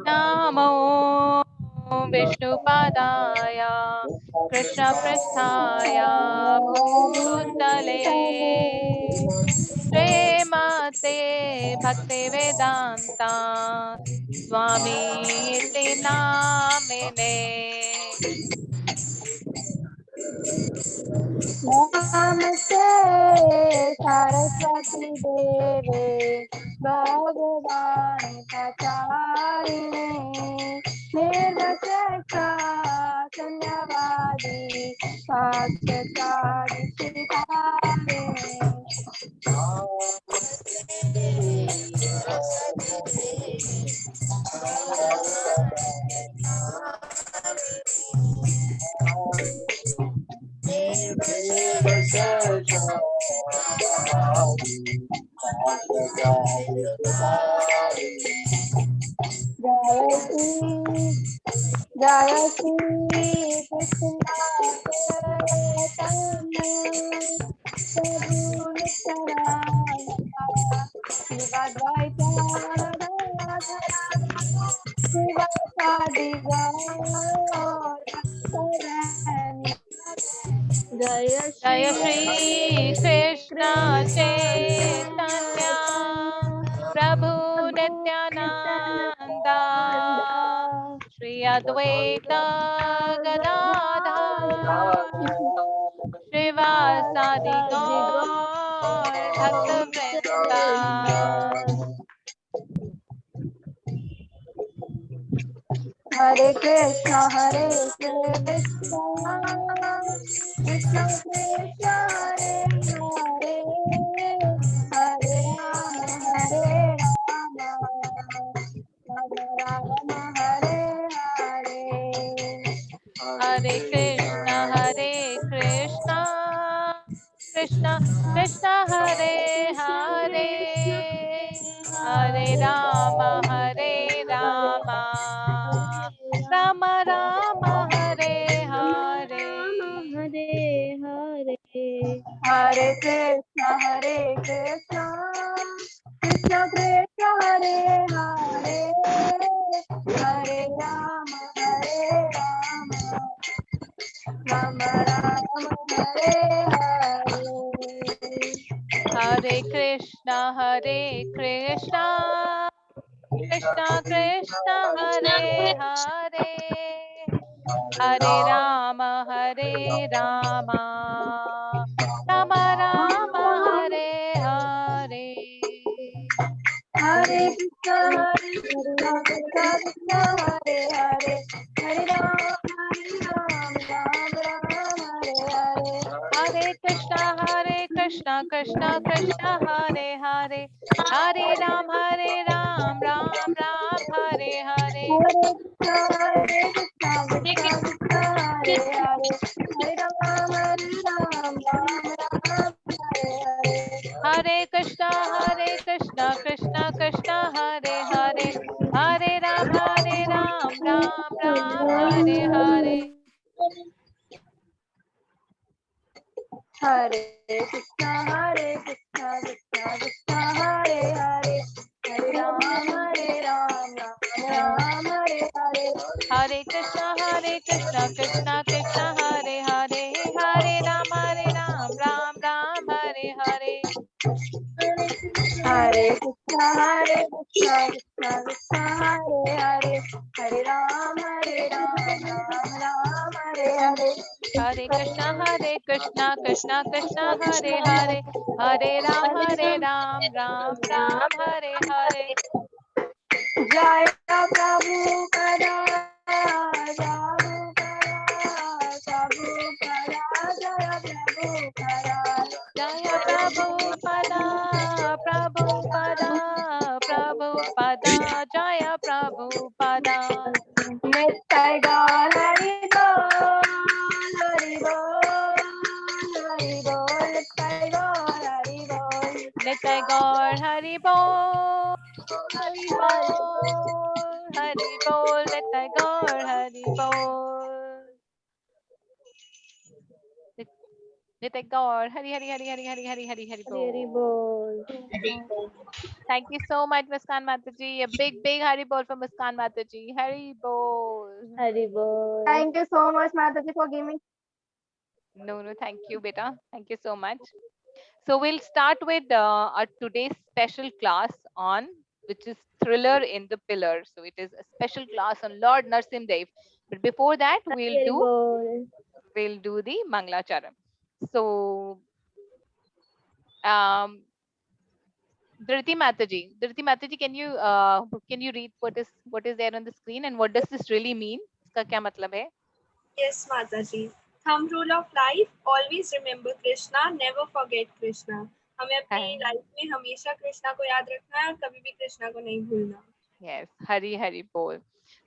नमो विष्णुपादाय कृष्णपृष्ठाय भूतले श्रीमते भक्तिवेदान्ता स्वामीति नामिने। नमस्ते सरस्वती देवे भगवान प्रचारिणे निर्वशेषा शून्यवादी साक्षात्कारि शिखारिणे। जय श्री कृष्ण चैतन्य प्रभु नित्यानंद शिवाद्वैत शिवासादि जय श्री जय श्री कृष्ण चैतन्य प्रभु नित्यानंदा श्री अद्वैत गदाधर श्रीवासादि गौर भक्त वृंदा। हरे कृष्ण कृष्ण कृष्ण कृष्ण हरे हरे हरे राम राम राम हरे हरे। हरे कृष्ण कृष्ण कृष्ण हरे हरे हरे राम राम राम हरे हरे। हरे कृष्ण कृष्ण कृष्ण हरे हरे हरे राम राम राम हरे हरे। हरे कृष्ण कृष्ण कृष्ण हरे हरे हरे राम राम राम हरे हरे। हरे कृष्ण कृष्ण हरे हरे हरे राम राम हरे हरे। हरे कृष्ण कृष्ण कृष्ण हरे हरे हरे राम राम राम हरे हरे। हरे कृष्ण कृष्ण हरे हरे हरे राम राम हरे हरे। हरे कृष्ण कृष्ण कृष्ण हरे हरे हरे राम राम राम हरे हरे। हरे कृष्ण कृष्ण कृष्ण हरे हरे हरे राम राम हरे हरे। हरे कृष्ण कृष्ण कृष्ण हरे हरे हरे राम राम हरे हरे। हरे कृष्ण कृष्ण कृष्ण हरे हरे हरे राम राम हरे हरे। हरे कृष्ण कृष्ण कृष्ण हरे हरे हरे राम राम हरे हरे। जय प्रभु पदा जय प्रभु पदा जय प्रभु पदा। नित्य गौर हरि बोल हरि बोल हरि बोल नित्य गौर हरि बोल नित्य गौर हरि बोल हरि बोल नित्य गौर हरि बोल। Nitai Gaur, Hari Hari Hari Hari Hari Hari Hari Hari Hari Bol. Bol. Thank you so much, Muskan Mataji. A big Hari Bol for Muskan Mataji. Hari Bol. Hari Bol. Thank you so much, Mataji, for giving. No, thank you, beta. Thank you so much. So we'll start with our today's special class on which is Thriller in the Pillar. So it is a special class on Lord Narsim Dev. But before that, Hari Bol. we'll do the Mangla Charan. So um, Dhriti Mataji, can you read what is there on the screen and what does this really mean? इसका क्या मतलब है? Yes, Mataji. Thumb rule of life: always remember Krishna, never forget Krishna. हमें अपनी life में हमेशा कृष्णा को याद रखना है और कभी भी कृष्णा को नहीं भूलना. Yes, Hari Hari Bol.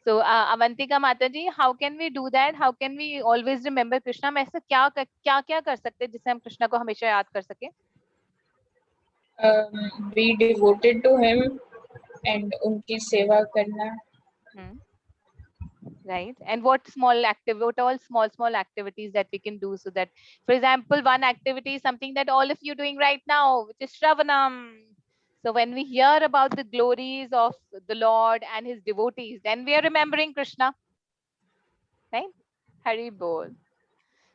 So Avantika Mataji, how can we do that? How can we always remember Krishna? हम ऐसा क्या कर सकते हैं जिससे हम कृष्णा को हमेशा याद कर सके? Be devoted to him and उनकी सेवा करना. Right. And what all small activities that we can do so that, for example, one activity is something that all of you doing right now, which is Shravanam. So when we hear about the glories of the Lord and his devotees, then we are remembering Krishna. Right? Hari Bol.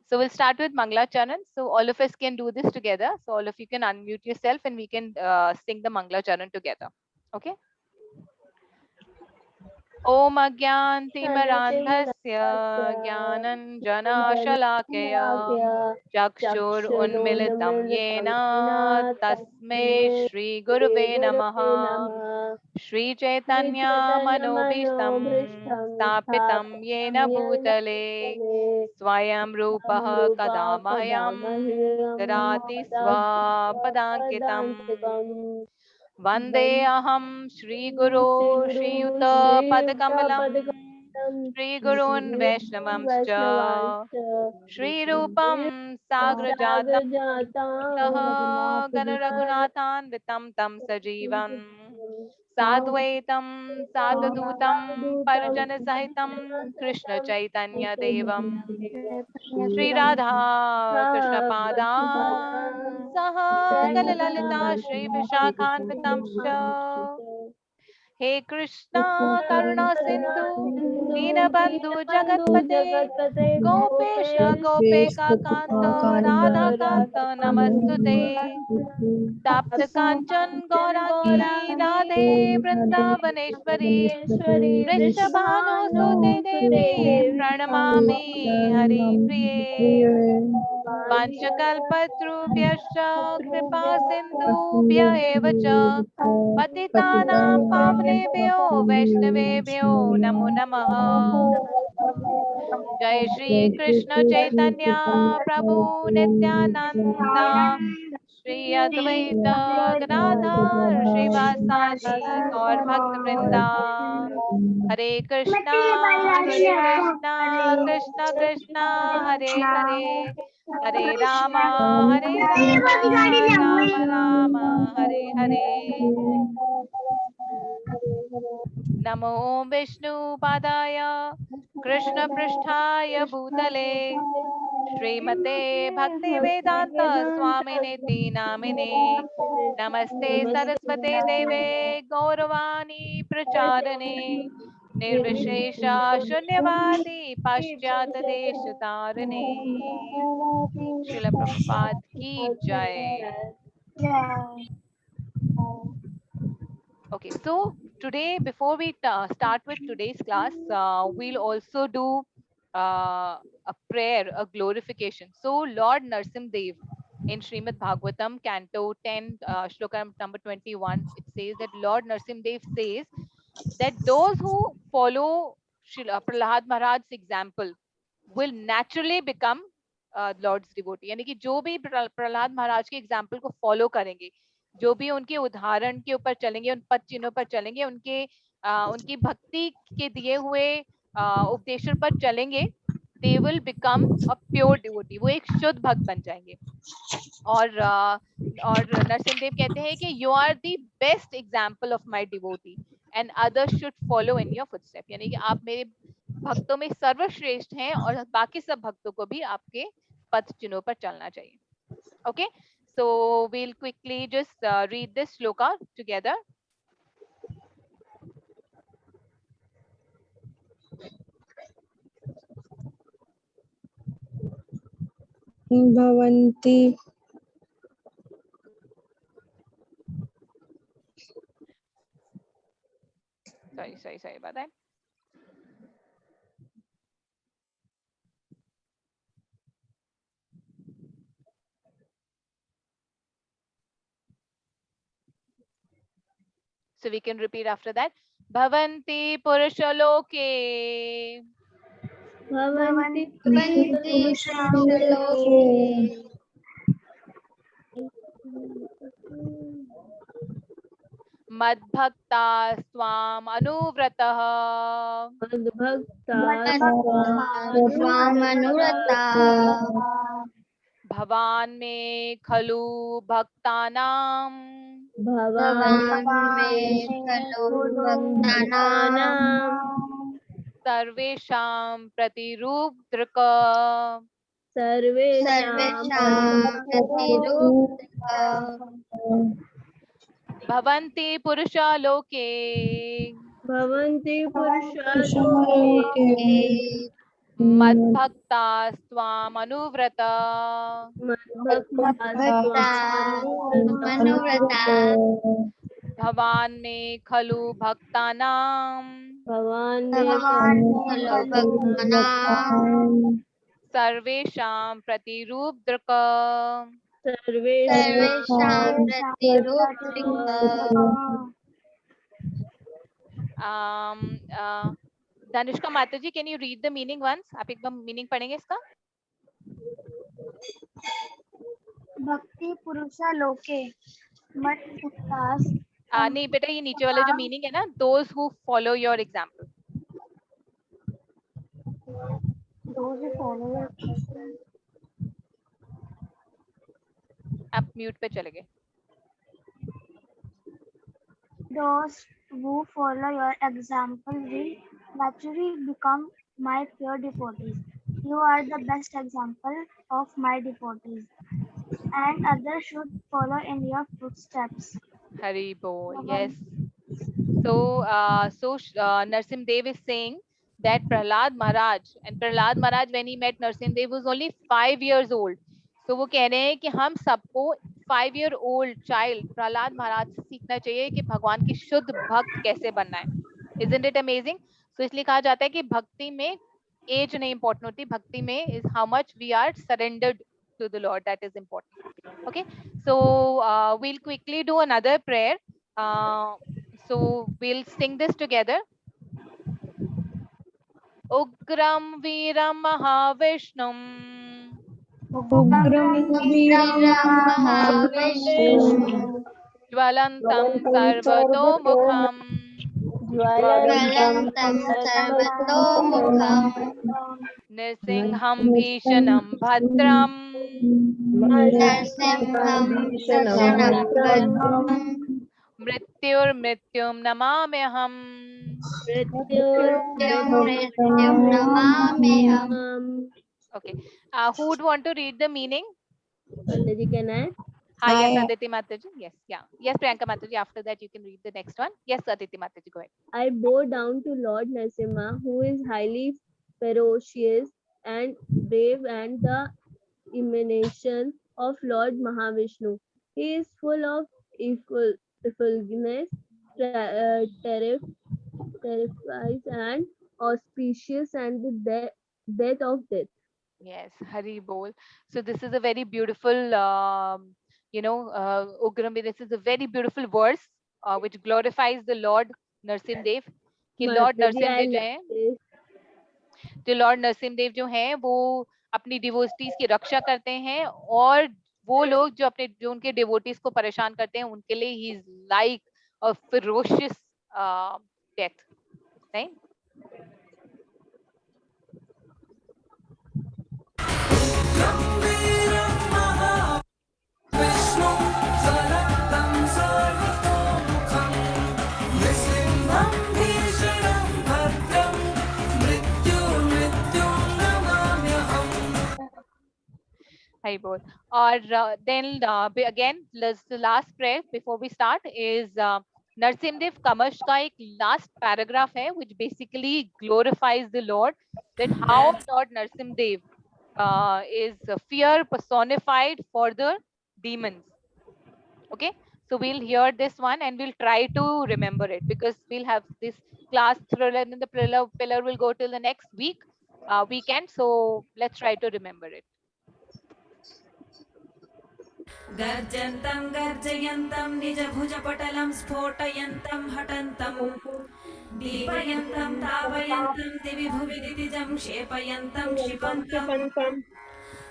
So we'll start with Mangla Charan. So all of us can do this together. So all of you can unmute yourself and we can sing the Mangla Charan together. Okay? ॐ अज्ञानतिमिरान्धस्य ज्ञानञ्जनशलाकया चक्षुरुन्मिलितं येन तस्मै श्रीगुरुवे नमः. श्रीचैतन्यमनोभीष्टं स्थापितं येन भूतले स्वयं रूपः कदा मह्यं ददाति स्वपदाङ्कितम्. वन्दे अहं श्रीगुरो श्रीयुतपदकमलं श्रीगुरून् वैष्णवंश्च श्रीरूपं साग्रजातं सह गणरघुनाथान्वितं तं सजीवं साद्वैतं साधुदूतं परिजनसहितं कृष्णचैतन्यदेवं श्रीराधा कृष्णपादान् सह गणललिता श्रीविशाखान्वितंश्च. हे कृष्णा करुणा सिन्धु दीनबन्धु जगत्पते गोपेश गोपिका कान्त राधा कान्त नमस्तुते. तप्त कांचन गौरांगी राधे वृंदावनेश्वरी वृषभानुसुते देवी प्रणमामि हरिप्रिये. वाञ्छकल्पतरुभ्यश्च कृपा सिन्धुभ्य एव च पतितानां पावनेभ्यो वैष्णवेभ्यो नमो नमः. जय श्री कृष्ण चैतन्य प्रभु नित्यानंद श्री अद्वैत गदाधर श्रीवासादि गौर भक्त वृंदा. हरे कृष्णा कृष्णा कृष्णा हरे हरे हरे राम राम राम हरे हरे. नमो विष्णुपादाय कृष्ण पृष्ठाय भूतले श्रीमते भक्ति वेदांत स्वामिनेति नामिने. नमस्ते सरस्वते देवे गौरवाणी प्रचारणे निर्विशेष शून्यवादी पाश्चात देश तारणे. श्रील प्रभुपाद की जय. Okay, so today before we start with today's class, we'll also do a prayer, a glorification. So Lord Narsim Dev in Srimad Bhagavatam, Canto 10, Shloka number 21, it says that Lord Narsim Dev says that those who follow Prahlad Maharaj's example will naturally become Lord's devotee. यानी कि जो भी प्रहलाद महाराज के example को follow करेंगे, जो भी उनके उदाहरण के ऊपर चलेंगे, उन पद चिन्हों पर चलेंगे, उनकी भक्ति के दिए हुए उपदेशों पर चलेंगे, they will become a pure devotee. वो एक शुद्ध भक्त बन जाएंगे. और नरसिंह देव कहते हैं कि you are the best example of my devotee and others should follow in your footsteps. यानी कि आप मेरे भक्तों में सर्वश्रेष्ठ हैं और बाकी सब भक्तों को भी आपके पथ चिन्हों पर चलना चाहिए. Okay, so we'll quickly just read this shloka together. Bhavanti Sorry about that. So we can repeat after that. Bhavanti Purushaloke. Bhavanti Purushaloke Madbhakta Swam Anuvratah. Madbhakta Swamanurata Bhavan me khalu bhaktanam. Bhavan me khalo bhaktanam Sarvesham Pratirupdraka. Sarvesham Pratiruptika Bhavanti Purushaloke. Bhavanti Purushaloke Madbhakta Swam Anuvrata. Bhakta Manuvrata Bhavan me khalu bhaktanam. Bhavan Bhavan khalo bhaktanam Sarvesham Pratirupdraka. Sarvesham Pratiruptika Danishka Mataji, can you read the meaning once? आप एक बार meaning पढ़ेंगे इसका? Bhakti Purusha Loke Madbhaktas नहीं बेटा ये नीचे वाला जो meaning है ना, those who follow your example. those who follow your आप mute पे चले गए. those who follow your example will naturally become my pure devotees. You are the best example of my devotees, and others should follow in your footsteps. Hari Bol. Yes. So, Narsim Dev is saying that Prahlad Maharaj, and Prahlad Maharaj when he met Narsim Dev was only 5 years old. So वो कह रहे हैं कि हम सबको 5-year-old child Prahlad महाराज से सीखना चाहिए कि भगवान की शुद्ध भक्त कैसे बनना है. Isn't it amazing? So इसलिए कहा जाता है कि भक्ति में एज नहीं important होती, भक्ति में is how much we are surrendered to the Lord, that is important. Okay, so we'll quickly do another prayer. So we'll sing this together. Ugram Viram Mahavishnum Ugram Viram Mahavishnu Jvalantam Sarvatomukham Jvalantam Sarvatomukham Nrsingham Bhishanam Bhadram Narsimham Bhishanam Bhadram Mrityur Mrityum Namamyaham. Mrityum Namamyaham. Okay, who would want to read the meaning? Aditi, can I? Yes, Aditi Mataji. Yes, yeah. Yes, Priyanka Mataji. After that, you can read the next one. Yes, Aditi Mataji, go ahead. I bow down to Lord Narasimha, who is highly ferocious and brave, and the emanation of Lord Mahavishnu. He is full of effulgence, terrifies and auspicious, and the death of death. Yes, Hari Bol. So this is a very beautiful, Ugrami. This is a very beautiful verse which glorifies the Lord Narsim Dev. कि Lord Narsim Dev जो हैं, जो Lord Narsim Dev जो हैं, वो अपनी devotees की रक्षा करते हैं, और वो लोग जो उनके devotees को परेशान करते हैं, उनके लिए he is like a ferocious death, right? Hari Bol. Or then again, the last prayer before we start is Narsimdev Kamash ka ek last paragraph hai, which basically glorifies the Lord, that how Lord Narsimdev is fear personified for the demons. Okay, so we'll hear this one and we'll try to remember it, because we'll have this class thriller and the pillar will go till the next weekend. So let's try to remember it. गर्जन्तं गर्जयन्तं निजभुजपटलं स्फोटयन्तं हठन्तं दीपयन्तं तापयन्तं दिवि भुवि दितिजं क्षेपयन्तं क्षिपन्तं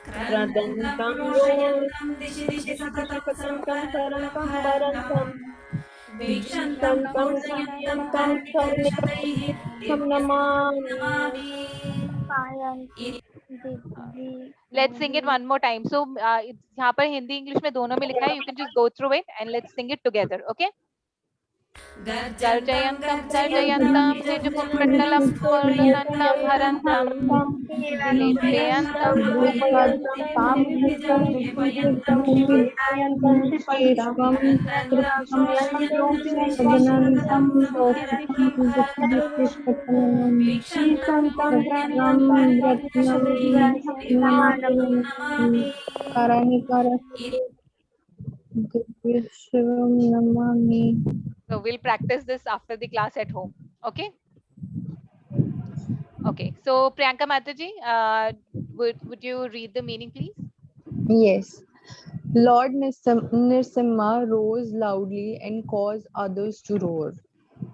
क्रन्दन्तं क्रोशयन्तं दिशि दिशि सततं संहरन्तं हरन्तं वीक्षन्तं कूर्दयन्तं कर्निकर्निकशतैः Namami. Let's sing it one more time. So it's यहाँ पर Hindi English में दोनों में लिखा है. You can just go through it and let's sing it together. Okay? गर्जयन्तं गर्जयन्तं निजभुजपटलं स्फोटयन्तं हरन्तं दीपयन्तं So we'll practice this after the class at home. Okay? Okay. So Priyanka Mataji, would you read the meaning, please? Yes. Lord Nrsimha rose loudly and caused others to roar.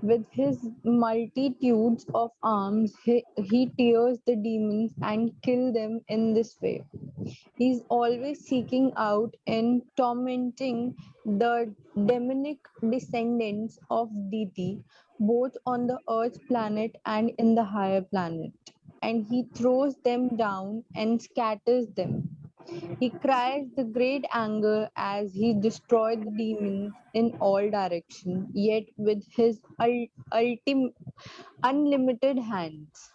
With his multitudes of arms, he tears the demons and kills them in this way. He is always seeking out and tormenting the demonic descendants of Diti, both on the earth planet and in the higher planet. And he throws them down and scatters them. He cries the great anger as he destroyed the demons in all directions, yet with his unlimited hands.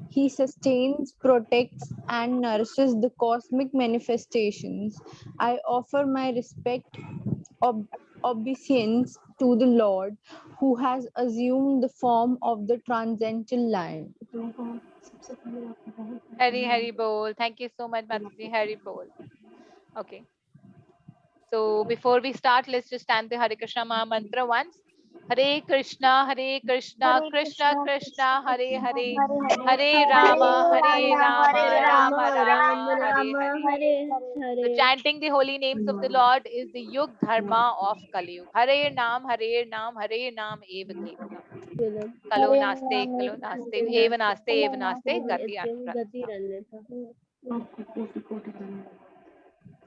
He sustains, protects, and nourishes the cosmic manifestations. I offer my respect, obeisance to the Lord, who has assumed the form of the transcendental lion. Hari Bol. Thank you so much, Mataji. Hari Bol. Okay. So before we start, let's just chant the Hare Krishna Maha Mantra once. Hare Krishna, Krishna Krishna, Hare Hare, Hare Rama, Rama Rama, Hare Hare. So chanting the holy names of the Lord is the Yug Dharma of Kali Yuga. Hare Nam, Hare Nam, Hare Nam, Eva Kevalam. Kalo naste, Eva naste, Gati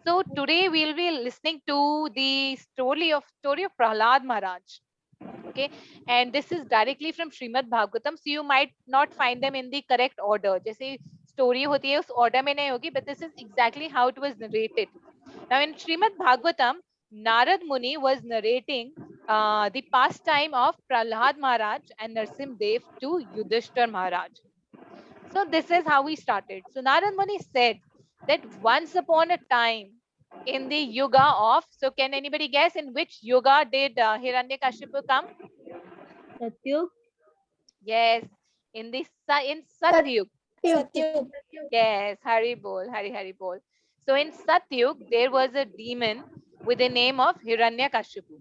So today we'll be listening to the story of Prahlad Maharaj. Okay, and this is directly from Srimad Bhagavatam, so you might not find them in the correct order. जैसे story होती है उस order में नहीं होगी, but this is exactly how it was narrated. Now in Srimad Bhagavatam, Narad Muni was narrating the pastime of Prahlad Maharaj and Narsim Dev to Yudhishthir Maharaj. So this is how we started. So Narad Muni said that once upon a time in the yuga of, so can anybody guess in which yuga did Hiranyakashipu come? Satyug. Yes, in Satyug. Yes, Hari Bol. So in Satyug, there was a demon with the name of Hiranyakashipu.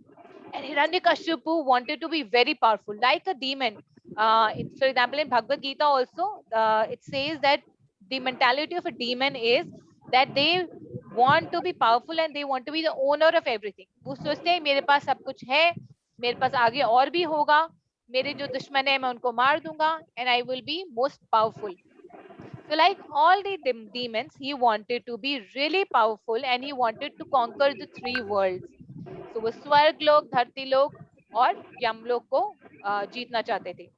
And Hiranyakashipu wanted to be very powerful, like a demon. For example, in Bhagavad Gita also, it says that the mentality of a demon is that they want to be powerful and they want to be the owner of everything. वो सोचते हैं मेरे पास सब कुछ है, मेरे पास आगे और भी होगा, मेरे जो दुश्मन है मैं उनको मार दूंगा, and I will be most powerful. So like all the demons, he wanted to be really powerful and he wanted to conquer the three worlds. So वो स्वर्ग लोक, धरती लोक और यमलोक को जीतना चाहते थे.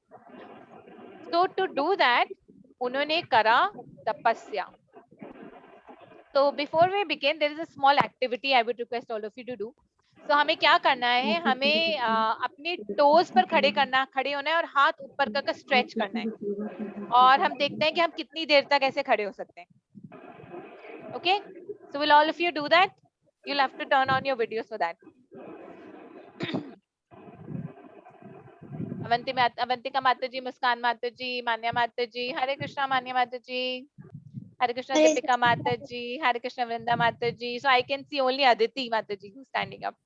So to do that, उन्होंने करा तपस्या. So before we begin, there is a small activity I would request all of you to do. So हमें क्या करना है, हमें अपने टोज पर खड़े होना है और हाथ ऊपर करके स्ट्रेच करना है और हम देखते हैं कि हम कितनी देर तक ऐसे खड़े हो सकते हैं. Okay, So will all of you do that? You'll have to turn on your videos for that. Avantika Mataji, Muskan Mataji, Manya Mataji, Hare Krishna Manya Mataji, Hare Krishna Hare Deepika Mataji, Hare Krishna Vrinda Mataji. So I can see only Aditi Mataji who's standing up.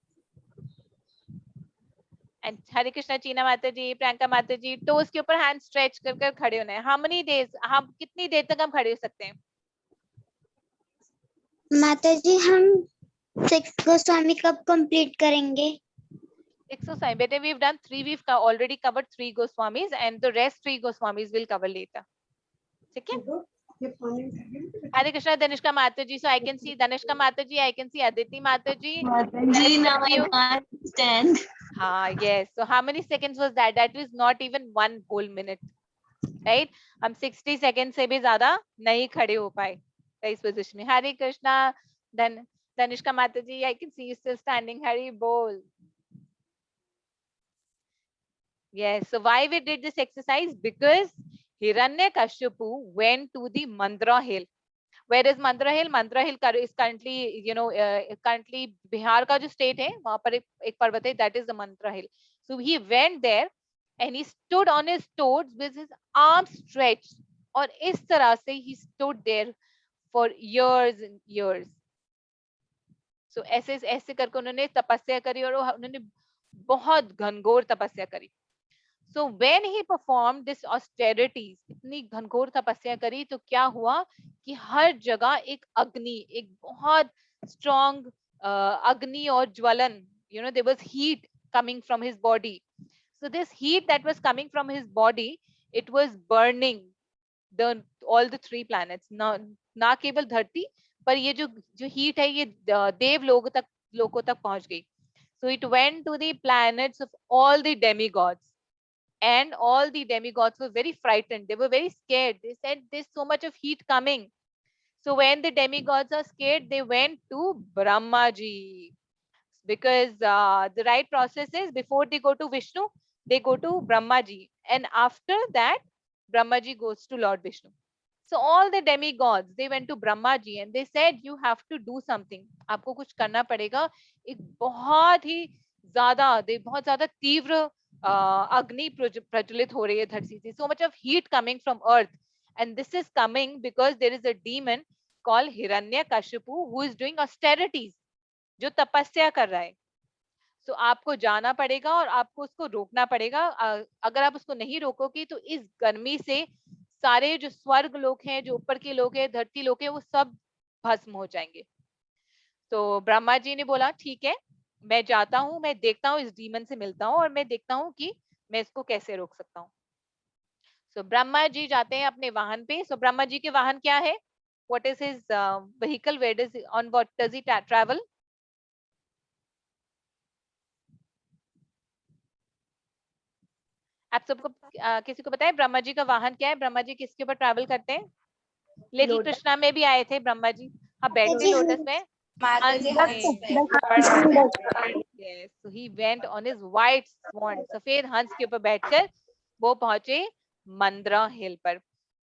And Hare Krishna Cheena Mataji, Priyanka Mataji, toes के ऊपर hand stretch कर कर खड़े होना है. How many days? हम कितनी देर तक हम खड़े हो सकते हैं? माता जी हम 6 गोस्वामी कब कंप्लीट करेंगे? 6 Goswami. Better we've done 3. We've already covered 3 Goswamis, and the rest 3 Goswamis will cover later. ठीक है? Hare Krishna Danishka Mataji. So I can see Danishka Mataji. I can see Aditi Mataji. Mataji, now I can't stand. Yes. So how many seconds was that? That was not even 1 whole minute. Right? हम 60 seconds से भी ज़्यादा नहीं खड़े हो पाए इस position में. Hare Krishna Danishka Mataji. I can see you still standing. Hari Bol. Yes. So why we did this exercise? Because Hiranyakashipu went to the Mandra hill. Where is Mandra hill? Mandra hill is currently, currently Bihar का जो state है, वहाँ पर एक पर्वत है, that is the Mandra hill. So he went there and he stood on his toes with his arms stretched. और इस तरह से he stood there for years and years. So ऐसे करके उन्होंने तपस्या करी और उन्होंने बहुत घनघोर तपस्या करी. So when he performed this austerities, इतनी घनघोर तपस्या करी तो क्या हुआ कि हर जगह एक अग्नि, एक बहुत strong अग्नि और ज्वलन, there was heat coming from his body. So this heat that was coming from his body, it was burning all the 3 planets. ना केवल धरती, पर ये जो heat है ये देव लोगों तक पहुंच गई. So it went to the planets of all the demigods. And all the demigods were very frightened. They were very scared. They said, there's so much of heat coming. So when the demigods are scared, they went to Brahmaji. Because the right process is, before they go to Vishnu, they go to Brahmaji. And after that, Brahmaji goes to Lord Vishnu. So all the demigods, they went to Brahmaji and they said, you have to do something. आपको कुछ करना पड़ेगा. एक बहुत ज़्यादा तीव्र अग्नि प्रज्वलित हो रही है धरती से. So much of heat coming from earth, and this is coming because there is a demon called Hiranyakashipu who is doing austerities, जो तपस्या कर रहा है. So आपको जाना पड़ेगा और आपको उसको रोकना पड़ेगा. अगर आप उसको नहीं रोकोगे तो इस गर्मी से सारे जो स्वर्ग लोक हैं, जो ऊपर के लोग हैं, धरती लोक हैं, वो सब भस्म हो जाएंगे. तो ब्रह्मा जी ने बोला ठीक है, मैं जाता हूँ, मैं देखता हूँ, इस डीमन से मिलता हूँ और मैं देखता हूँ कि मैं इसको कैसे रोक सकता हूँ. सो ब्रह्मा जी जाते हैं अपने वाहन पे. सो ब्रह्मा जी के वाहन क्या है? What is his vehicle? Where does on what does he travel? आप सबको किसी को पता है ब्रह्मा जी का वाहन क्या है? ब्रह्मा जी किसके ऊपर ट्रैवल करते हैं? लिटिल कृष्णा में भी आए थे ब्रह्मा जी. हाँ, बैठे लोटस में. Yes, so he went on his white swan. सफेद हंस के ऊपर बैठकर वो पहुंचे मंद्रा हिल पर.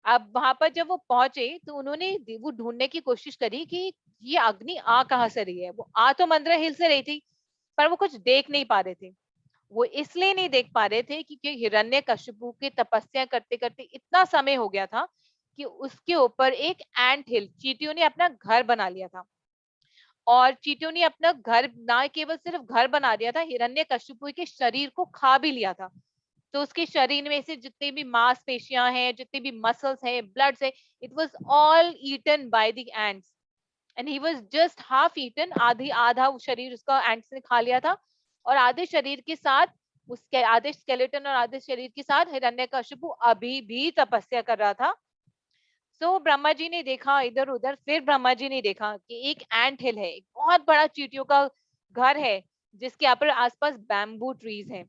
अब वहां पर जब वो पहुंचे तो उन्होंने वो ढूंढने की कोशिश करी कि ये अग्नि आ कहाँ से रही है. वो आ तो मंद्रा हिल से रही थी, पर वो कुछ देख नहीं पा रहे थे. वो इसलिए नहीं देख पा रहे थे क्योंकि हिरण्यकशिपु की तपस्या करते करते इतना समय हो गया था कि उसके ऊपर एक एंट हिल, चींटियों ने अपना घर बना लिया था. और चींटियों ने अपना घर ना केवल सिर्फ घर बना दिया था, हिरण्यकशिपु के शरीर को खा भी लिया था. तो उसके शरीर में से जितने भी मांसपेशियां हैं, जितने भी मसल्स हैं, ब्लड्स है, it was all eaten by the ants. And he was just half eaten. आधा शरीर उसका एंट्स ने खा लिया था और आधे शरीर के साथ, उसके आधे स्केलेटन और आधे शरीर के साथ हिरण्यकशिपु अभी भी तपस्या कर रहा था. सो ब्रह्मा जी ने देखा इधर उधर. फिर ब्रह्मा जी ने देखा कि एक एंट हिल है, एक बहुत बड़ा चींटियों का घर है जिसके यहाँ पर आसपास बैम्बू ट्रीज हैं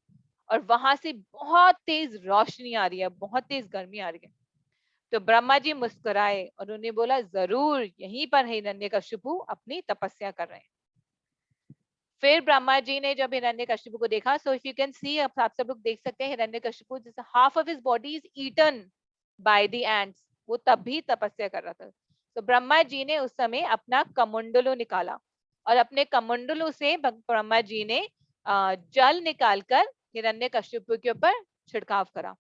और वहां से बहुत तेज रोशनी आ रही है, बहुत तेज गर्मी आ रही है. तो ब्रह्मा जी मुस्कुराए और उन्होंने बोला जरूर यहीं पर हिरण्यकशिपु अपनी तपस्या कर रहे हैं. फिर ब्रह्मा जी ने जब हिरण्यकशिपु को देखा, so if you can see, आप सब लोग देख सकते हैं हिरण्यकशिपु जैसे half of his body is eaten by the ants. वो तब भी तपस्या कर रहा था. तो ब्रह्मा जी ने उस समय अपना कमंडलू निकाला और अपने कमंडलू से ब्रह्मा जी ने जल निकालकर हिरण्यकश्यप के ऊपर छिड़काव करा.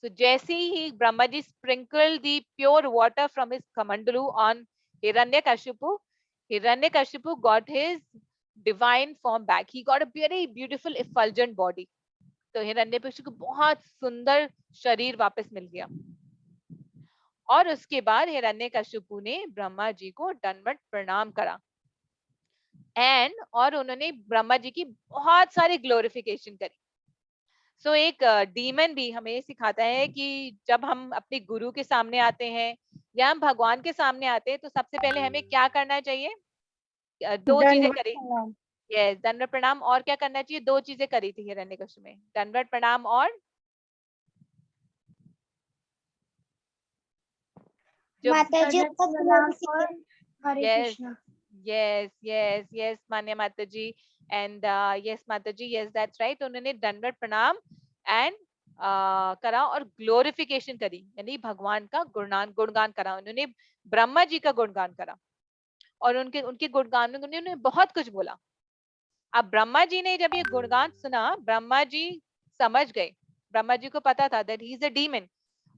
So जैसे ही Brahma ji sprinkled the pure water from his kamandalu on Hiranyakashipu, Hiranyakashipu got his divine form back. He got a very beautiful effulgent body. तो हिरण्यकशिपु को बहुत सुंदर शरीर वापस मिल गया. और उसके बाद हिरण्यकशिपु ने ब्रह्मा जी को दंडवत प्रणाम करा. एंड और उन्होंने ब्रह्मा जी की बहुत सारी ग्लोरिफिकेशन करी. सो एक डीमन भी हमें सिखाता है कि जब हम अपने गुरु के सामने आते हैं या हम भगवान के सामने आते हैं तो सबसे पहले हमें क्या करना चाहिए? दो चीजें करी. यस, दंडवत प्रणाम. और क्या करना चाहिए? दो चीजें करी थी हिरण्यकशिपु में, दंडवत प्रणाम और माताजी हरे yes कृष्णा. yes मान्य माता जी. एंड यस माता जी, यस दैट्स राइट. उन्होंने दंडवत प्रणाम एंड करा और ग्लोरिफिकेशन करी, यानी भगवान का गुणगान करा. उन्होंने ब्रह्मा जी का गुणगान करा और उनके गुणगान में उन्होंने बहुत कुछ बोला. अब ब्रह्मा जी ने जब ये गुणगान सुना, ब्रह्मा जी समझ गए. ब्रह्मा जी को पता था that he is a demon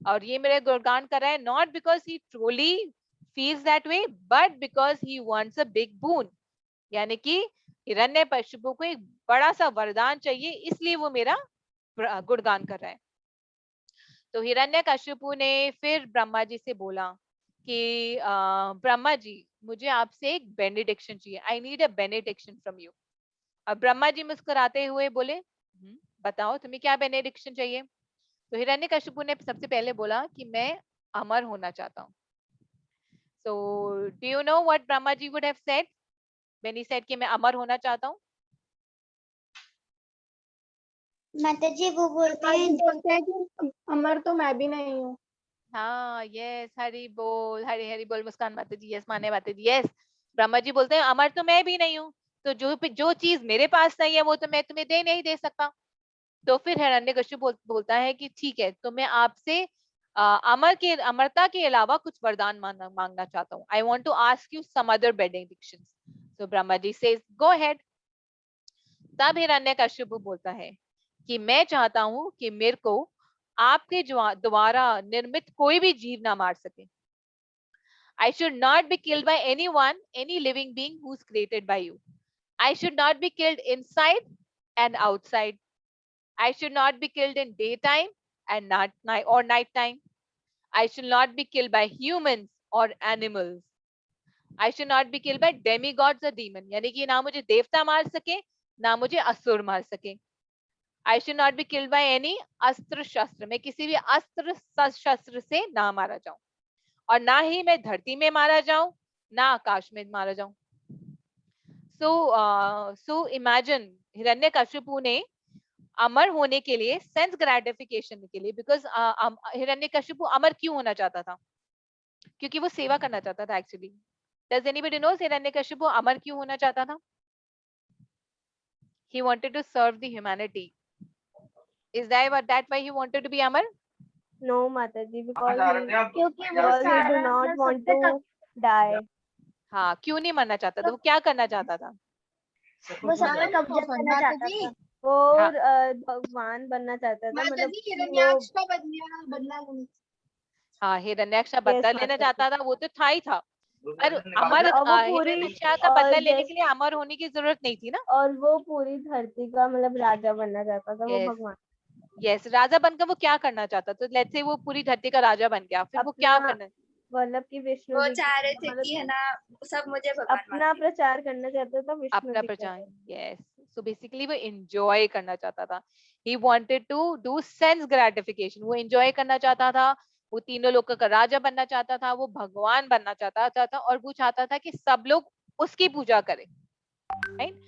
और ये मेरे गुणगान कर रहा है not because he truly feels that way but because he wants a big boon, यानी कि हिरण्यकशिपु को एक बड़ा सा वरदान चाहिए, इसलिए वो मेरा गुणगान कर रहा है. तो हिरण्यकशिपु ने फिर ब्रह्मा जी से बोला कि ब्रह्मा जी, मुझे आपसे एक बेनेडिक्शन चाहिए. I need a benediction from you. और ब्रह्मा जी मुस्कुराते हुए बोले, बताओ तुम्हें क्या बेनेडिक्शन चाहिए? तो हिरण्यकशिपु ने सबसे पहले बोला कि मैं अमर होना चाहता हूँ. So do you know what Brahma ji would have said when he said कि मैं अमर होना चाहता हूँ? माताजी वो बोलते हैं कि अमर तो मैं भी नहीं हूँ. हाँ, यस, हरि बोल, हरि हरि बोल मुस्कान माता जी. यस माने माता जी. यस, ब्रह्मा जी बोलते हैं अमर तो मैं भी नहीं हूँ, तो जो चीज मेरे पास नहीं है वो तो मैं तुम्हें दे नहीं दे सकता. तो फिर हिरण्यकशिपु बोलता है कि ठीक है, तो मैं आपसे अमरता के अलावा कुछ वरदान मांगना चाहता हूँ. I want to ask you some other benedictions. तो Brahma ji says go ahead. तब हिरण्यकशिपु बोलता है कि मैं चाहता हूँ कि मेरे को आपके द्वारा निर्मित कोई भी जीव ना मार सके. I should not be killed by anyone, any living being who's created by you. I should not be killed inside and outside. I should not be killed in daytime and not night or nighttime. I should not be killed by humans or animals. I should not be killed by demigods or demons. यानी कि ना मुझे देवता मार सके, ना मुझे असुर मार सके. I should not be killed by any अस्त्र शस्त्र. मैं किसी भी अस्त्र शस्त्र से ना मारा जाऊं और ना ही मैं धरती में मारा जाऊं, ना आकाश में मारा जाऊं. सो इमेजिन हिरण्यकशिपु ने अमर होने के लिए, सेंस ग्रेटिफिकेशन के लिए, बिकॉज हिरण्यकशिपु अमर क्यों होना चाहता था? क्योंकि वो सेवा करना चाहता था. Actually does anybody knows Hiranyakashipu अमर क्यों होना चाहता था? He wanted to serve the humanity. Is that why he wanted to be Amar? No, Mataji, because क्योंकि वो he do not want to die. हाँ, क्यों नहीं मरना चाहता था? वो क्या करना चाहता था? वो सब पे कब्जा करना चाहता था. वो हाँ. भगवान बनना चाहता था. मतलब हिरण्याक्ष का बदला लेना. हाँ, हिरण्याक्ष का बदला Yes, लेना माता चाहता था, वो तो था ही था. पर अमर और वो पूरी हिरण्याक्ष का बदला लेने जैसे- के लिए अमर होने की जरूरत नहीं थी ना. और वो पूरी धरती का मतलब राजा बनना चाहता था. वो Yes. भगवान यस, राजा बनकर वो क्या करना चाहता था? लेट्स से वो पूरी धरती का राजा बन गया, फिर वो क्या अपना- करना? मतलब कि विष्णु वो जी चाह रहे थे मतलब कि है ना सब मुझे भगवान अपना मानते हैं। प्रचार करना चाहता था विष्णु अपना जी का। प्रचार. यस, सो बेसिकली वो एंजॉय करना चाहता था. He wanted to do sense gratification. वो एंजॉय करना चाहता था, वो तीनों लोगों का राजा बनना चाहता था, वो भगवान बनना चाहता था और वो चाहता था कि सब लोग उसकी पूजा करें. राइट?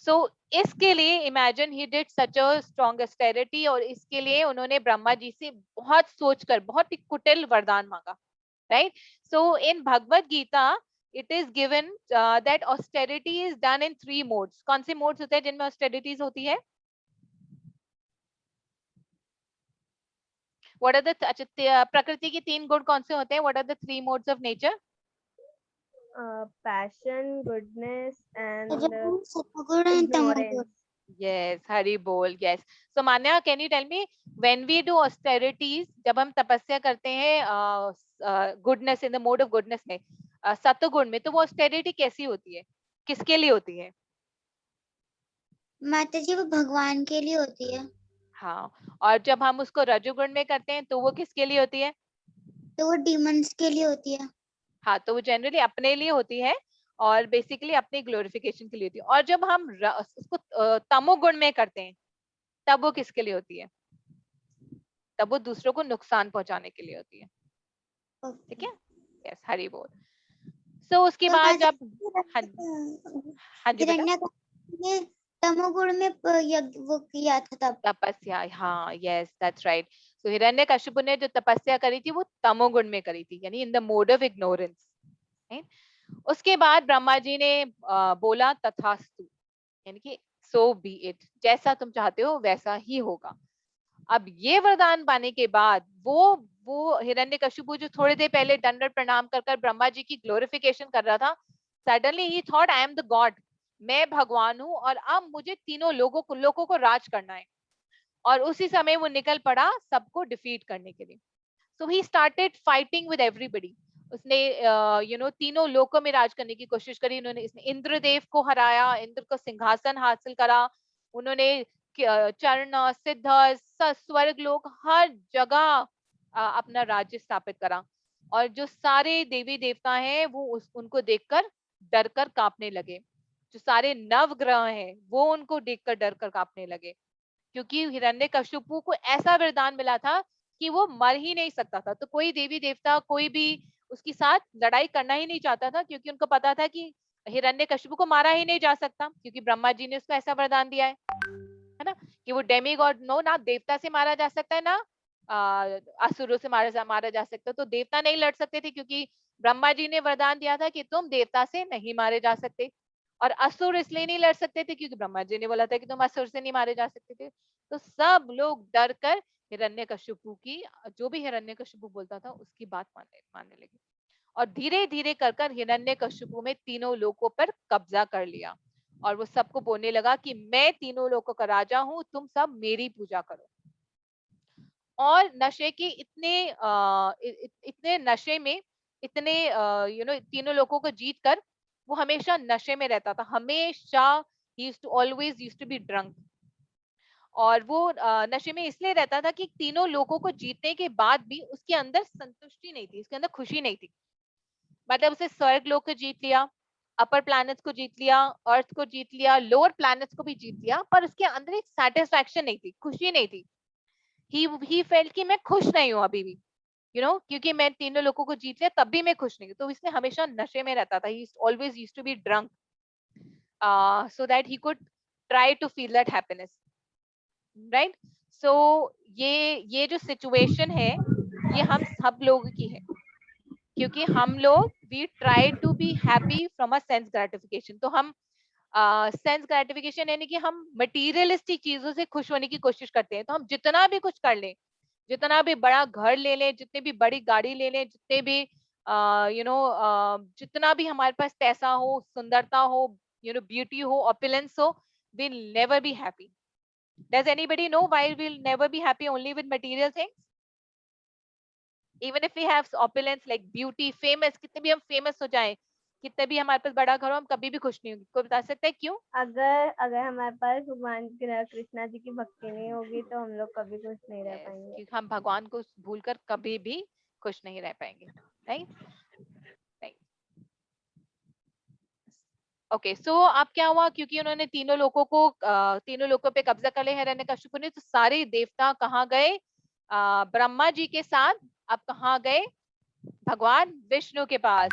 सो इसके लिए imagine he did such a strong austerity, और इसके लिए उन्होंने ब्रह्मा जी से बहुत सोचकर बहुत ही कुटिल वरदान मांगा. Right? So in Bhagavad Gita it is given that austerity is done in 3 modes. कौन से modes होते हैं जिनमें austerities होती है? What are the अच्छा प्रकृति के 3 गुण कौन से होते हैं? What are the 3 modes of nature? passion, goodness, and Satguru and Tamoguru. ignorance. Yes, Hari bol. Yes. So Manya, can you tell me when we do austerities, जब हम तपस्या करते हैं goodness in the mode of goodness में, सत्वगुण में, तो वो austerity कैसी होती है, किसके लिए होती है? माता जी वो भगवान के लिए होती है, हाँ, और जब हम उसको रजोगुण में करते हैं तो वो किसके लिए होती है? तो वो डीमंस के लिए होती है। हाँ, तो वो जनरली अपने लिए होती है और बेसिकली अपनी ग्लोरिफिकेशन के लिए होती है। और जब हम उसको तमोगुण में करते हैं तब वो किसके लिए होती है? तब वो दूसरों को नुकसान पहुंचाने के लिए होती है। ठीक है? यस, हरि बोल। सो उसके बाद जब हाँ जी बेटा, तमोगुण में वो किया था तब तपस्या, हाँ, यस, दैट्स राइट। सो हिरण्यकशिपु ने जो तपस्या करी थी वो तमोगुण में करी थी, यानी in the mode of ignorance. उसके बाद ब्रह्मा जी ने बोला तथास्तु, यानी कि सो बी इट, जैसा तुम चाहते हो वैसा ही होगा। अब ये वरदान पाने के बाद वो हिरण्यकशिपु जो थोड़ी देर पहले दंडवत प्रणाम कर कर ब्रह्मा जी की ग्लोरिफिकेशन कर रहा था, suddenly he thought I am the God, मैं भगवान हूँ और अब मुझे तीनों लोगों को राज करना है। और उसी समय वो निकल पड़ा सबको डिफीट करने के लिए। So he started fighting with everybody. उसने तीनों लोकों में राज करने की कोशिश करी। इसने इंद्रदेव को हराया, इंद्र को सिंहासन हासिल करा। उन्होंने चरण, सिद्ध, स्वर्ग लोक, हर जगह अपना राज्य स्थापित करा। और जो सारे देवी देवता हैं वो उनको देखकर डरकर कांपने लगे। जो सारे नवग्रह हैं वो उनको देखकर डरकर कांपने लगे, क्योंकि हिरण्यकशिपु को ऐसा वरदान मिला था कि वो मर ही नहीं सकता था। तो कोई देवी देवता, कोई भी उसके साथ लड़ाई करना ही नहीं चाहता था, क्योंकि उनको पता था कि हिरण्यकशिपु को मारा ही नहीं जा सकता, क्योंकि ब्रह्मा जी ने उसको ऐसा वरदान दिया है ना, कि वो डेमी गॉड, नो, ना देवता से मारा जा सकता है ना असुरों से मारा जा सकता है। तो देवता नहीं लड़ सकते थे, क्योंकि ब्रह्मा जी ने वरदान दिया था कि तुम देवता से नहीं मारे जा सकते। और असुर इसलिए नहीं लड़ सकते थे क्योंकि ब्रह्मा जी ने बोला था कि तुम असुर से नहीं मारे जा सकते थे। तो सब लोग डर कर हिरण्यकशिपु की, जो भी हिरण्यकशिपु बोलता था उसकी बात मानने लगे। और धीरे धीरे कर हिरण्यकशिपु में तीनों लोकों पर कब्जा कर लिया। और वो सबको बोलने लगा कि मैं तीनों लोकों का राजा हूँ, तुम सब मेरी पूजा करो। और नशे की इतने नशे में, इतने तीनों लोगों को जीत कर वो हमेशा नशे में रहता था, हमेशा। he used to be drunk। और वो नशे में इसलिए रहता था कि तीनों लोगों को जीतने के बाद भी उसके अंदर संतुष्टि नहीं थी, उसके अंदर खुशी नहीं थी। मतलब उसे स्वर्ग लोक को जीत लिया, अपर प्लैनेट्स को जीत लिया, अर्थ को जीत लिया, लोअर प्लैनेट्स को भी जीत लिया, पर उसके अंदर एक सेटिस्फैक्शन नहीं थी, खुशी नहीं थी। he felt कि मैं खुश नहीं हूँ अभी भी, क्योंकि मैं तीनों लोगों को जीत लिया तब भी मैं खुश नहीं हूँ। तो इसलिए हमेशा नशे में रहता था। he always used to be drunk so that he could try to feel that happiness, right? So ये जो सिचुएशन है ये हम सब लोगों की है, क्योंकि हम लोग we try to be happy from a sense gratification। तो हम सेंस ग्रेटिफिकेशन यानी कि हम मटेरियलिस्टिक चीजों से खुश होने की कोशिश करते हैं। तो हम जितना भी कुछ कर लें, जितना भी बड़ा घर ले लें, जितनी भी बड़ी गाड़ी ले लें, जितने भी जितना भी हमारे पास पैसा हो, सुंदरता हो, ब्यूटी हो, ऑपुलेंस हो, we'll never be happy। Does anybody know why we'll never be happy only with material things? Even if we have opulence like beauty, famous, कितने भी हम फेमस हो जाएं, कितने भी हमारे पास बड़ा घर हो, हम कभी भी खुश नहीं होंगे। कोई बता सकता है क्यों? अगर हमारे पास भगवान कृष्णा जी की भक्ति नहीं होगी तो हम लोग कभी खुश नहीं रह पाएंगे। क्योंकि हम भगवान को भूलकर कभी भी खुश नहीं रह पाएंगे, राइट? ओके, सो अब क्या हुआ, क्योंकि उन्होंने तीनों लोगों पे कब्जा कर लिया हिरण्यकशिपु ने, तो सारे देवता कहाँ गए? ब्रह्मा जी के साथ अब कहाँ गए? भगवान विष्णु के पास।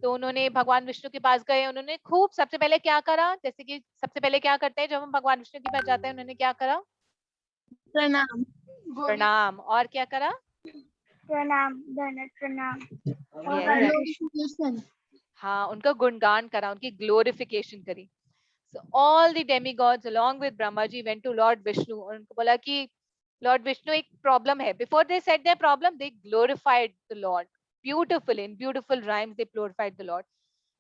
तो उन्होंने भगवान विष्णु के पास गए, उन्होंने खूब सबसे पहले क्या करा, जैसे कि सबसे पहले क्या करते हैं जब हम भगवान विष्णु के पास जाते हैं, उन्होंने क्या करा? प्रणाम। प्रणाम। और क्या करा? प्रणाम, प्रणाम। हाँ, उनका गुणगान करा, उनकी ग्लोरिफिकेशन करी। So all the demigods along with Brahma ji went to Lord Vishnu और उनको बोला कि Lord Vishnu एक प्रॉब्लम है। Before they said their problem, they glorified the Lord beautifully, in beautiful rhymes they glorified the Lord।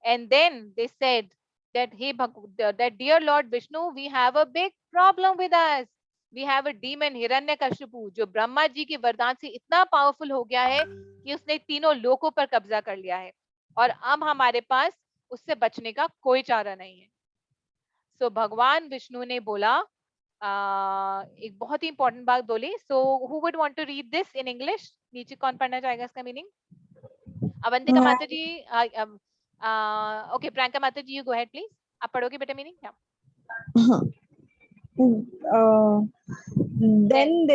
And then they said that, hey, that dear Lord Vishnu, we have a big problem with us. We have a demon Hiranyakashipu, जो ब्रह्मा जी के वरदान से इतना powerful हो गया है कि उसने तीनों लोकों पर कब्जा कर लिया है, और अब हमारे पास उससे बचने का कोई चारा नहीं है. सो भगवान विष्णु ने बोला, एक बहुत ही इंपॉर्टेंट बात बोली. So who would want to read this in English? नीचे कौन पढ़ना चाहेगा इसका मीनिंग? अवंतिका माता जी, ओके, प्रियंका माता जी, यू गो अहेड प्लीज. आप पढ़ोगे बेटा मीनिंग क्या? Then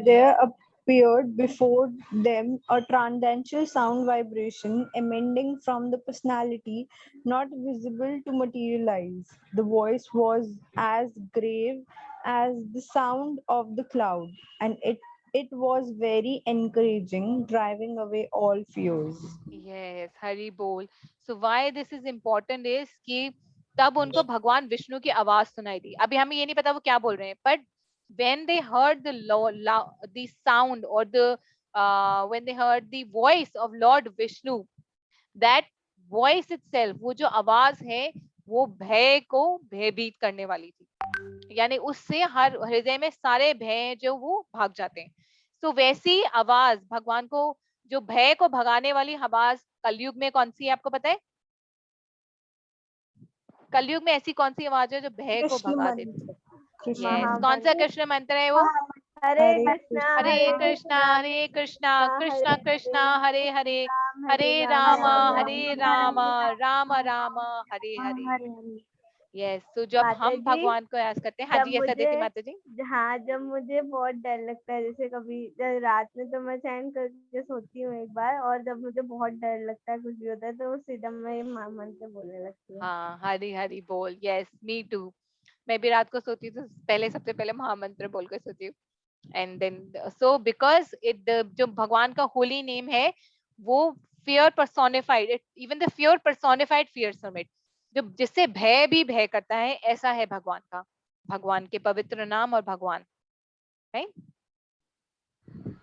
there appeared before them a transcendental sound vibration emanating from the personality, not visible to materialize. The voice was as grave as the sound of the cloud, and it was very encouraging, driving away all fears. Yes, Hari बोल. So why this is important is कि तब उनको भगवान विष्णु की आवाज सुनाई दी. अभी हमें ये नहीं पता वो क्या बोल रहे हैं, but when they heard the sound, or when they heard the voice of Lord Vishnu, that voice itself, वो जो आवाज है, वो भय को भयभीत करने वाली थी. यानी उससे हर हृदय में सारे भय जो वो भाग जाते हैं. तो वैसी आवाज भगवान को, जो भय को भगाने वाली आवाज कलयुग में कौन सी है, आपको पता है? कलयुग में ऐसी कौन सी आवाज है जो भय को कृष्ण भगा देती? मंत्र. Yes. कौन सा कृष्ण मंत्र है वो? हरे हरे कृष्णा हरे कृष्णा कृष्णा कृष्णा कृष्णा हरे हरे, हरे राम राम राम हरे हरे. हरे. यस. तो जब माता हम जी, भगवान को याद करते हैं, हाँ जब जी, ऐसा देती माता जी. हाँ, जब मुझे बहुत डर लगता है, जैसे कभी रात में तो मैं चैन करके सोती हूँ एक बार, और जब मुझे बहुत डर लगता है, कुछ भी होता है, तो सीधा मैं मंत्र बोलने लगती हूँ. हाँ, हरी हरी बोल. Yes, me too. मैं भी रात को सोती हूँ तो सबसे पहले महामंत्र बोल कर सोती हूँ. एंड देन सो बिकॉज जो भगवान का होली नेम है, वो fear personified, even the fear personified fears from it. जो जिससे भय भी भय करता है, ऐसा है भगवान का, भगवान के पवित्र नाम और भगवान. राइट.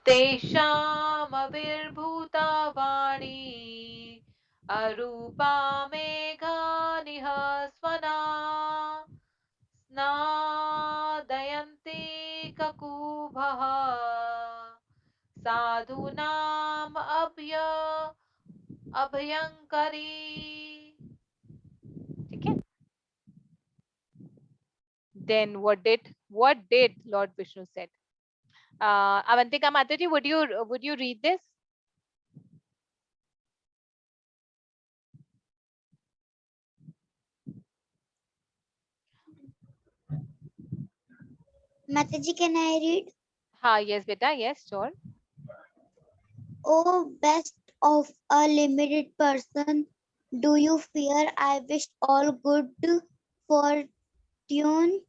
तेषामविर्भूता वाणी अरूपा मेघा निःस्वना स्नादयन्ति ककुभः साधूनाम अभयंकरी. ठीक है. Then what did Lord Vishnu said? Avantika Mataji, would you read this? Mataji, can I read? हाँ, yes beta, yes, sure. Oh, best of a limited person, do you fear? I wish all good fortune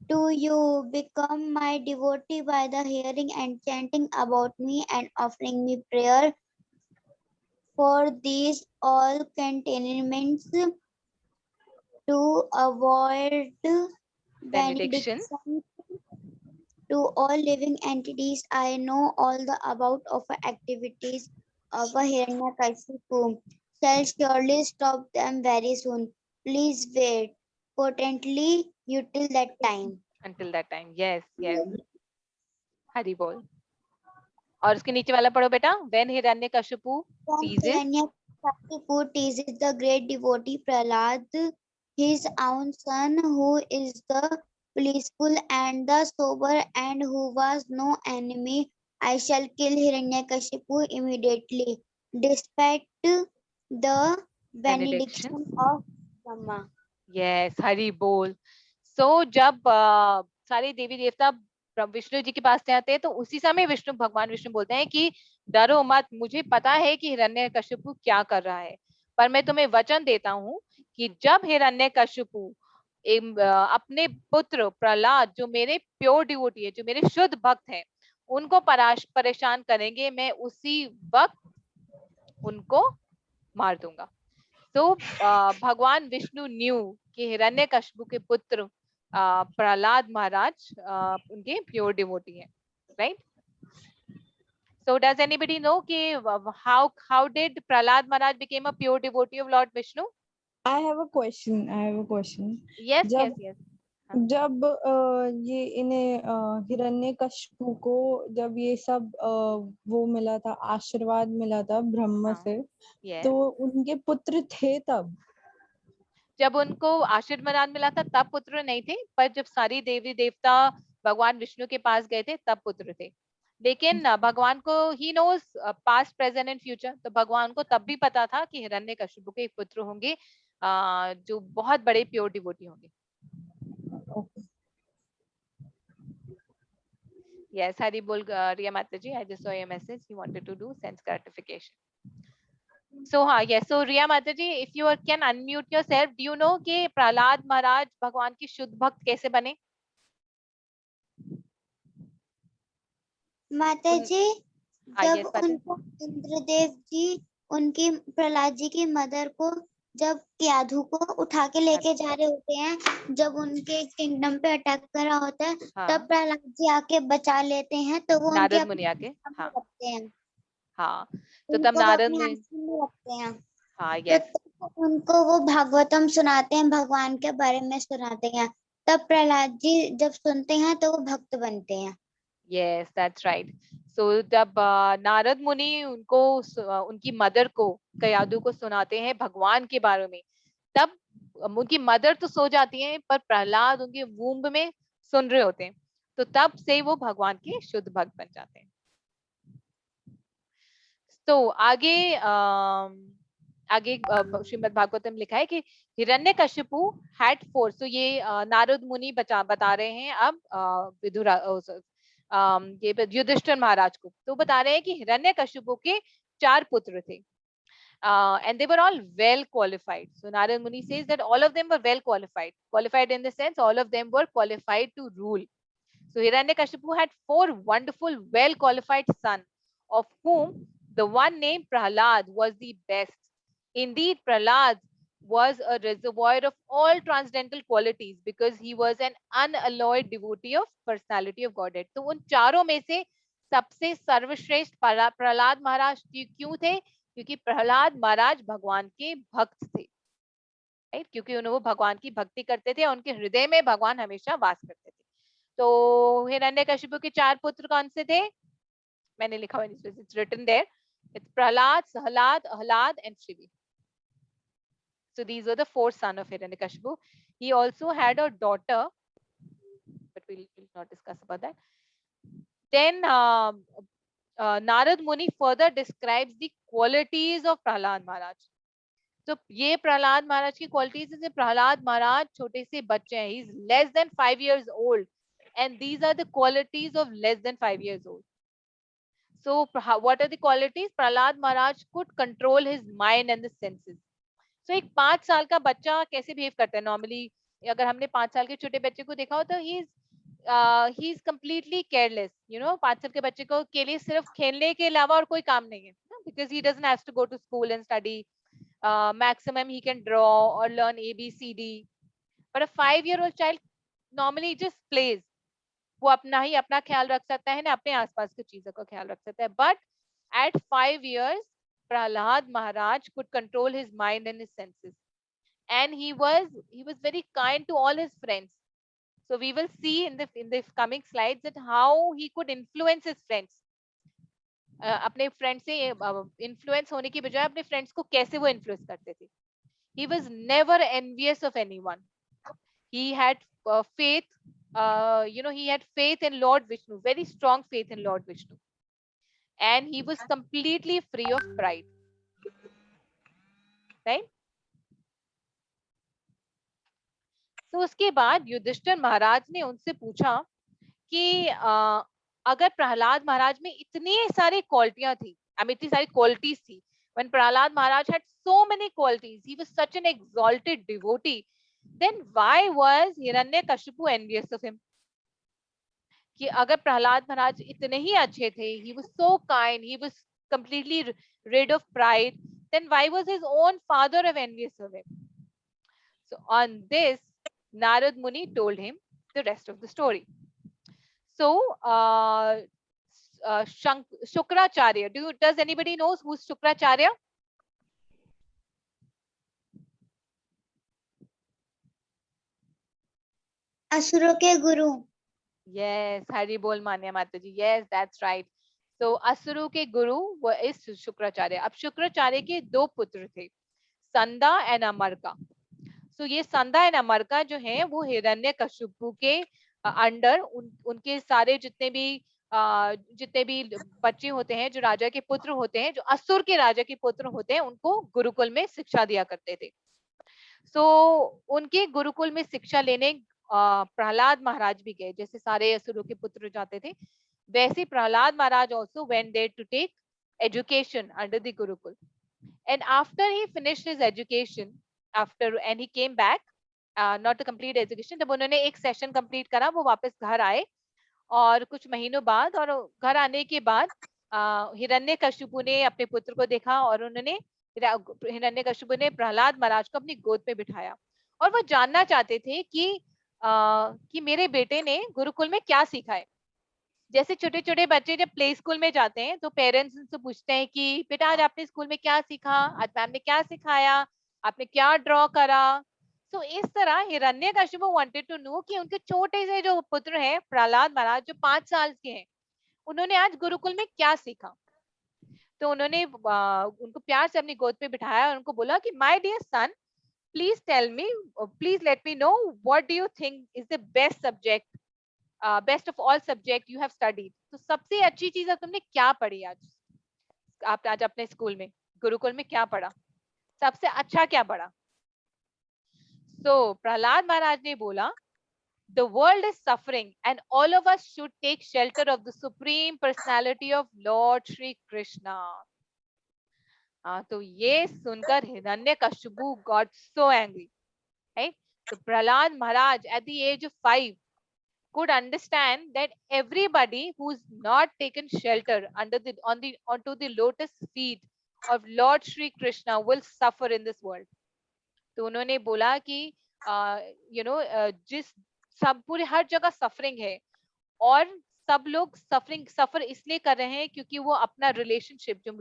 to you. Become my devotee by the hearing and chanting about me and offering me prayer for these all containments to avoid Benediction. benediction to all living entities. I know all the about of activities of a Hiranyakashipu shall surely stop them very soon. Please wait potently you till that time. Until that time, yes, yes. Hari बोल. और उसके नीचे वाला पढ़ो बेटा. When Hiranyakashipu teases. Hiranyakashipu teases the great devotee Prahlad, his own son, who is the blissful and the sober and who was no enemy. I shall kill Hiranyakashipu immediately, despite the benediction of Brahma. Yes, Hari बोल. So जब सारे देवी देवता विष्णु जी के पास आते हैं, तो उसी समय भगवान विष्णु बोलते हैं कि डरो मत, मुझे पता है कि हिरण्यकशिपु क्या कर रहा है, पर मैं तुम्हें वचन देता हूँ कि जब हिरण्यकशिपु अपने पुत्र प्रहलाद, जो मेरे प्योर डिवोटी है, जो मेरे शुद्ध भक्त हैं, उनको परेशान करेंगे, मैं उसी वक्त उनको मार दूंगा. तो भगवान विष्णु न्यू कि हिरण्यकशिपु के पुत्र प्रहलाद महाराज उनके प्योर डिवोटी हैं. Right. So does anybody know कि how did Prahlad Maharaj became a pure devotee of Lord Vishnu? I have a question. I have a question. Yes, जब yes, yes. जब ये इन्हें हिरण्यकशिपु को जब ये सब वो मिला था, आशीर्वाद मिला था ब्रह्मा हाँ, से, yes. तो उनके पुत्र थे तब? जब उनको आशीर्वाद मिला था तब पुत्र नहीं थे, पर जब सारी देवी देवता भगवान विष्णु के पास गए थे तब पुत्र थे। लेकिन भगवान को ही knows past present and future, तो भगवान को तब भी पता था कि हिरण्यकशिपु के एक पुत्र होंगे जो बहुत बड़े प्योर डिवोटी होंगे। Yes, Hari bol Riya Mataji, I just saw your message. You wanted to do sense gratification. So yes, so Riya Mataji, if you can unmute yourself, do you know कि प्रहलाद महाराज भगवान की शुद्ध भक्त कैसे बने? माता जी, yes, जब उनको इंद्रदेव जी उनकी प्रहलाद जी की मदर को जब यादू को उठा के लेके जा रहे होते हैं, जब उनके किंगडम पे अटैक करा होता है, तब प्रहलाद जी आके बचा लेते हैं, तो वो उनके मुनि आके रखते हैं। हाँ, तो तब नारद मुनि रखते हैं। हाँ, yes. तो उनको वो भागवतम सुनाते हैं, भगवान के बारे में सुनाते हैं, तब प्रहलाद जी जब सुनते हैं तो वो भक्त बनते हैं। Yes, that's right. So जब नारद मुनि उनको उनकी मदर को कयादू को सुनाते हैं भगवान के बारे में, तब उनकी मदर तो सो जाती हैं, पर प्रहलाद उनके वूम्ब में सुन रहे होते हैं, तो तब से वो भगवान के शुद्ध भक्त बन जाते हैं। तो आगे आगे श्रीमद् भागवतम लिखा है कि हिरण्यकशिपु had four, so ये नारद मुनि बता रहे हैं अब विदुरा ये युधिष्ठिर महाराज को, तो बता रहे हैं कि हिरण्यकशिपु के 4 पुत्र थे, and they were all well qualified. So Narad Muni says that all of them were well qualified in the sense all of them were qualified to rule. So Hiranyakashipu had 4 wonderful well qualified sons, of whom the one named Prahlad was the best. Indeed, Prahlad was a reservoir of all transcendental qualities because he was an unalloyed devotee of personality of Godhead. तो उन चारों में से सबसे सर्वश्रेष्ठ प्रहलाद महाराज क्यों थे? क्योंकि प्रहलाद महाराज भगवान के भक्त थे, राइट? क्योंकि वो भगवान की भक्ति करते थे, उनके हृदय में भगवान हमेशा वास करते थे। तो हिरण्यकशिपु के 4 पुत्र कौन से थे? मैंने लिखा हुआ है, it's written there. It's Prahlad, Sahlad, Ahlad and Shivi. So these were the 4 sons of Hiranyakashipu. He also had a daughter, but we'll not discuss about that. Then Narad Muni further describes the qualities of Prahlad Maharaj. तो ये प्रहलाद महाराज की qualities है। प्रहलाद महाराज छोटे से बच्चे हैं, he is less than 5 years old, and these are the qualities of less than 5 years old. So what are the qualities? Prahlad Maharaj could control his mind and the senses. So एक 5 साल का बच्चा कैसे behave करता है normally? अगर हमने 5 साल के छोटे बच्चे को देखा हो तो he is completely careless, you know. 5 साल के बच्चे को के लिए सिर्फ खेलने के अलावा और कोई काम नहीं है, because he doesn't have to go to school and study. Maximum he can draw or learn ABCD. But a 5-year-old child normally just plays. वो अपना ही अपना ख्याल रख सकता है ना, अपने आसपास की चीजों का ख्याल रख सकता है. But at 5 years, Prahlad Maharaj could control his mind and his senses, and he was very kind to all his friends. So we will see in the coming slides that how he could influence his friends. अपने friend से influence होने की बजाय अपने friends को कैसे वो influence करते थे. He was never envious of anyone. He had faith, he had faith in Lord Vishnu, very strong faith in Lord Vishnu, and he was completely free of pride, right? तो उसके बाद युधिष्ठिर महाराज ने उनसे पूछा कि अगर प्रहलाद महाराज में इतनी सारी क्वालिटियां थी, इतनी सारी क्वालिटीज थी, when Prahlad Maharaj had so many qualities, he was such an exalted devotee, then why was Hiranyakashipu envious of him? कि अगर प्रहलाद महाराज इतने ही अच्छे थे, he was so kind, he was completely rid of pride, then why was his own father envious of him? So on this, Narad Muni told him the rest of the story. So Shukracharya? Does anybody knows who's Shukracharya? असुरों के गुरु. Yes, Hari Bol Manya Mataji. Yes, that's right. So असुरों के गुरु वो इस शुक्राचार्य. अब शुक्राचार्य के दो पुत्र थे, संदा एंड अमरका. So ये संदा एंड अमरका जो है वो हिरण्यकशिपु के अंडर उनके सारे जितने भी बच्चे होते हैं, जो राजा के पुत्र होते हैं, जो असुर के राजा के पुत्र होते हैं, उनको गुरुकुल में शिक्षा दिया करते थे. So उनके गुरुकुल में शिक्षा लेने प्रहलाद महाराज भी गए. जैसे सारे असुरों के पुत्र जाते थे, वैसे प्रहलाद महाराज also went there to take education under the Gurukul. And after he finished his education, and he came back, not to complete education, जब उन्होंने एक सेशन कंप्लीट करा, वो वापस घर आए. और कुछ महीनों बाद, और घर आने के बाद हिरण्यकशिपु ने अपने पुत्र को देखा, और उन्होंने हिरण्यकशिपु ने प्रहलाद महाराज को अपनी गोद पे बिठाया, और वो जानना चाहते थे कि मेरे बेटे ने गुरुकुल में क्या सीखा है. जैसे छोटे छोटे बच्चे जब प्ले स्कूल में जाते हैं तो पेरेंट्स उनसे पूछते हैं कि बेटा आज आपने स्कूल में क्या सीखा, आज मैम ने क्या सिखाया, आपने क्या ड्रॉ करा. तो इस तरह हिरण्यकशिपु वांटेड टू नो कि उनके छोटे से जो पुत्र हैं प्रहलाद महाराज, जो 5 साल के हैं, उन्होंने आज गुरुकुल में क्या सीखा. तो उन्होंने उनको प्यार से अपनी गोद पे बिठाया और उनको बोला कि my dear son, please tell me, please let me know what do you think is the best subject, best of all subject you have studied. तो सबसे अच्छी चीज है तुमने क्या पढ़ी आज, आप आज अपने स्कूल में गुरुकुल में क्या पढ़ा, सबसे अच्छा क्या पढ़ा. तो प्रहलाद महाराज ने बोला, the world is suffering and all of us should take shelter of the supreme personality of Lord Shri Krishna. तो ये सुनकर Hiranyakashipu got so angry, right? So Prahlad Maharaj at the age of 5 could understand that everybody who's not taken shelter onto the lotus feet of Lord Shri Krishna will suffer in this world. तो उन्होंने बोला कि जिस सब पूरे हर जगह suffering है, और सब लोग सफर इसलिए कर रहे हैं क्योंकि वो अपना रिलेशनशिप जो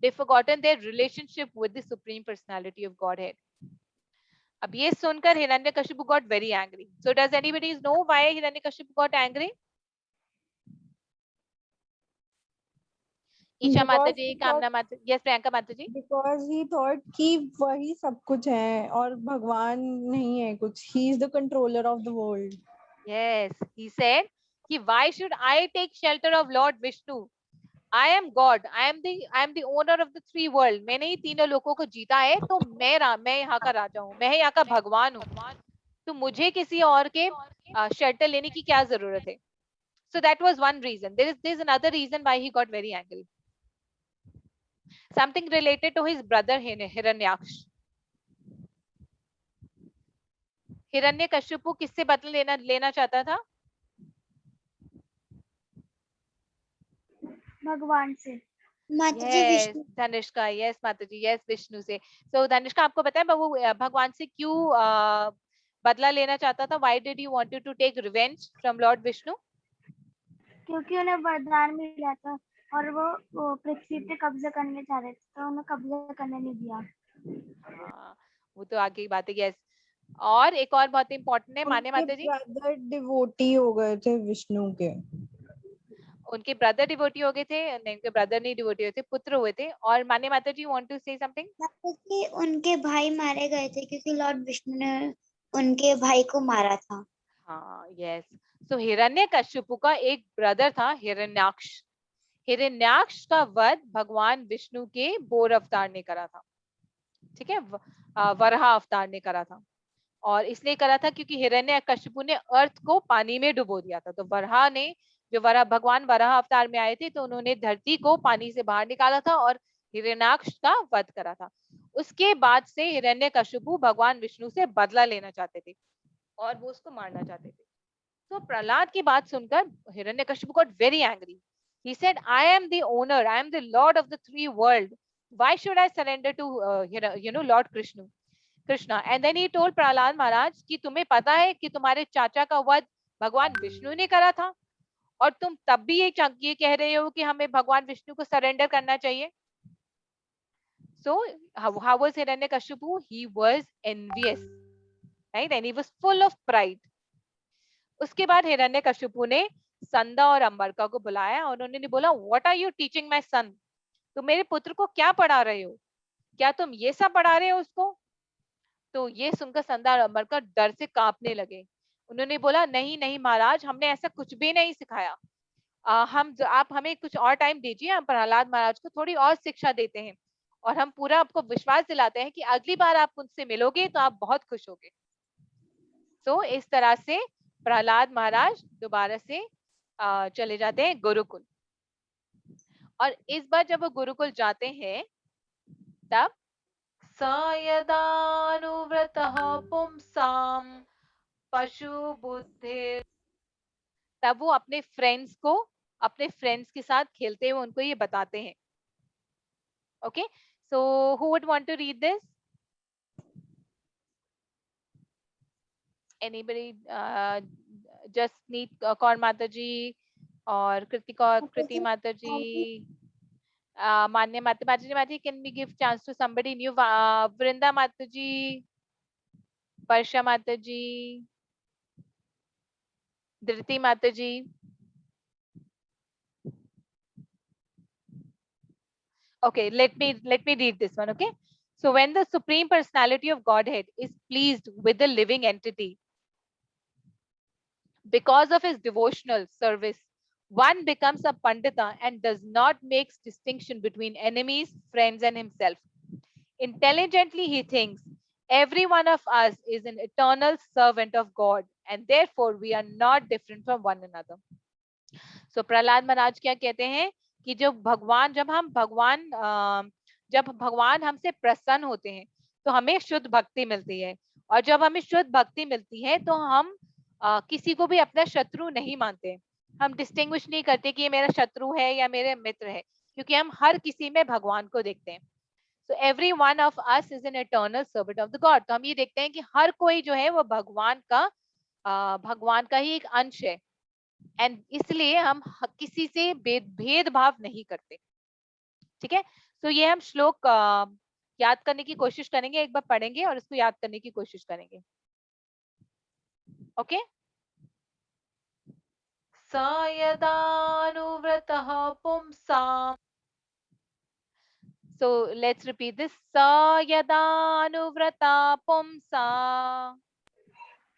they forgotten their relationship with the supreme personality of Godhead. अब ये सुनकर Hiranyakashipu got very angry. So does anybody know why Hiranyakashipu got angry? Isha माता जी, कामना माता, yes प्रियंका माता जी. Because he thought कि वही सब कुछ है और भगवान नहीं है कुछ. He is the controller of the world. Yes, he said कि why should I take shelter of Lord Vishnu? I am God. I am the owner of the 3 world. मैंने ही तीनों लोगों को जीता है, तो मैं यहाँ का राजा हूँ, मैं यहाँ का भगवान हूँ, तो मुझे किसी और के shelter लेने की क्या जरूरत है. So that was one reason. There is another reason why he got very angry. Something related to his brother Hiranyaksh. Hiranyakashipu किससे बदला लेना चाहता था? भगवान से. Yes, धनिष्का. Yes माता जी. Yes, विष्णु से. So धनिष्का, आपको पता है वो भगवान से क्यों बदला लेना चाहता था? Why did he wanted to take revenge from Lord Vishnu? क्योंकि उन्हें वरदान मिला था और वो पृथ्वी पे कब्जा करने चाह रहे थे, तो उन्हें कब्जा करने नहीं दिया. वो तो आगे की बात है. Yes. और एक और बहुत इंपॉर्टेंट है, माने माता जी. ब्रदर डिवोटी हो गए थे विष्णु के. उनके ब्रदर डिवोटी हो गए थे? नहीं, उनके ब्रदर नहीं डिवोटी हुए थे, पुत्र हुए थे. और माने माता जी वांट टू से समथिंग? उनके भाई मारे गए थे क्योंकि लॉर्ड विष्णु ने उनके भाई को मारा था. हाँ, यस. सो हिरण्यकशिपु का एक ब्रदर था हिरण्याक्ष. हिरण्याक्ष का वध भगवान विष्णु के बोर अवतार ने करा था. ठीक है, वराह अवतार ने करा था. और इसलिए करा था क्योंकि हिरण्यकशिपु ने अर्थ को पानी में डुबो दिया था. तो वराह ने, जो भगवान वराह अवतार में आए थे, तो उन्होंने धरती को पानी से बाहर निकाला था और हिरण्याक्ष का वध करा था. उसके बाद से हिरण्यकशिपु भगवान विष्णु से बदला लेना चाहते थे और वो उसको मारना चाहते थे. तो प्रहलाद की बात सुनकर Hiranyakashipu got very angry. He said, I am the owner, I am the lord of the 3 world. Why should I surrender to Lord Krishna? And then he told Prahlad Maharaj कि तुम्हें पता है कि तुम्हारे चाचा का वध भगवान विष्णु ने करा था और तुम तब भी ये कह रहे हो कि हमें भगवान विष्णु को सरेंडर करना चाहिए. So how was Hiranyakashipu? He was envious, right? And he was full of pride. उसके बाद हिरण्यकशिपु ने संदा और अंबरका को बुलाया और उन्होंने बोला, what are you teaching my son? तुम मेरे पुत्र को क्या पढ़ा रहे हो? क्या तुम ये सब पढ़ा रहे हो उसको? तो ये सुनकर संदा और अंबरका डर से कांपने लगे. उन्होंने बोला, नहीं नहीं महाराज, हमने ऐसा कुछ भी नहीं सिखाया. आप हमें कुछ और टाइम दीजिए, हम प्रहलाद महाराज को थोड़ी और शिक्षा देते हैं और हम पूरा आपको विश्वास दिलाते हैं कि अगली बार आप उनसे मिलोगे तो आप बहुत खुश होगे. तो इस तरह से प्रहलाद महाराज दोबारा से चले जाते हैं गुरुकुल. और इस बार जब वो गुरुकुल जाते हैं तब सयदानुव्रतः पुंसां पशु बुद्धि, तब वो अपने फ्रेंड्स के साथ खेलते हुए उनको ये बताते हैं. Okay, so who would want to read this? Anybody? Jasneet Kaur Mataji or Kriti Mataji, Manya Mataji, can we give chance to somebody new? Vrinda Mataji, Parsha Mataji, Dhriti Mataji. Okay, let me read this one. Okay, so when the Supreme Personality of Godhead is pleased with the living entity, because of his devotional service, one becomes a Pandita and does not make distinction between enemies, friends, and himself. Intelligently, he thinks every one of us is an eternal servant of God, and therefore we are not different from one another. So Prahlad Maharaj क्या कहते हैं कि जब भगवान हमसे प्रसन्न होते हैं तो हमें शुद्ध भक्ति मिलती है, और जब हमें शुद्ध भक्ति मिलती है तो हम किसी को भी अपना शत्रु नहीं मानते. हम डिस्टिंग्विश नहीं करते कि ये मेरा शत्रु है या मेरे मित्र है, क्योंकि हम हर किसी में भगवान को देखते हैं. So every one of us is an eternal servant of the God. तो हम ये देखते हैं कि हर कोई जो है वो भगवान का ही एक अंश है, एंड इसलिए हम किसी से भेदभाव नहीं करते. ठीक है, तो ये हम श्लोक याद करने की कोशिश करेंगे, एक बार पढ़ेंगे और इसको याद करने की कोशिश करेंगे. ओके, सयदानुव्रतः पुंसां. So let's repeat this. Sayadanuvrata pumsa.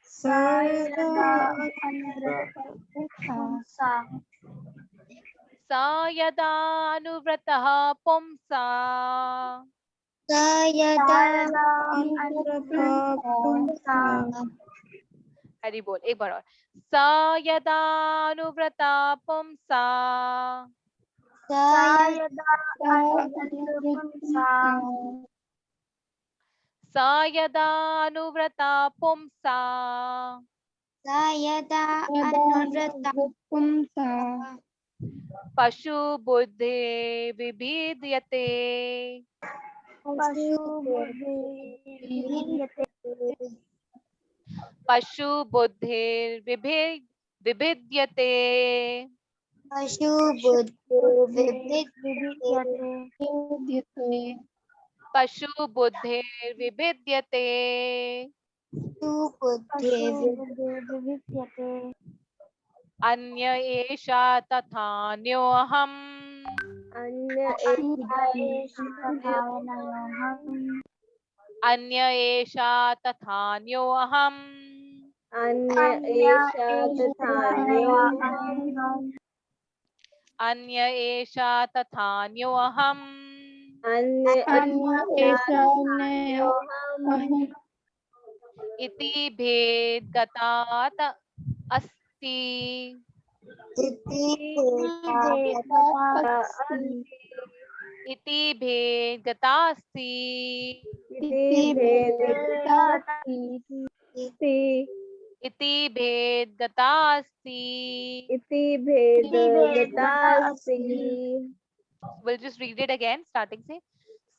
Sayadanuvrata pumsa. Hari बोल, एक बार और. Sayadanuvrata pumsa. Sayadanuvrata pumsa. Pashu buddhi vibhidyate. Pashu buddhi vibhidyate. Pashu buddhi vibhidyate. Anya esha tathanyoham. Anya esha tathanyoham. Anya esha tathanyoham. Iti bhed gatat asti. Iti bhed gatasti. Iti bhed gatasti. We'll just read it again, starting say.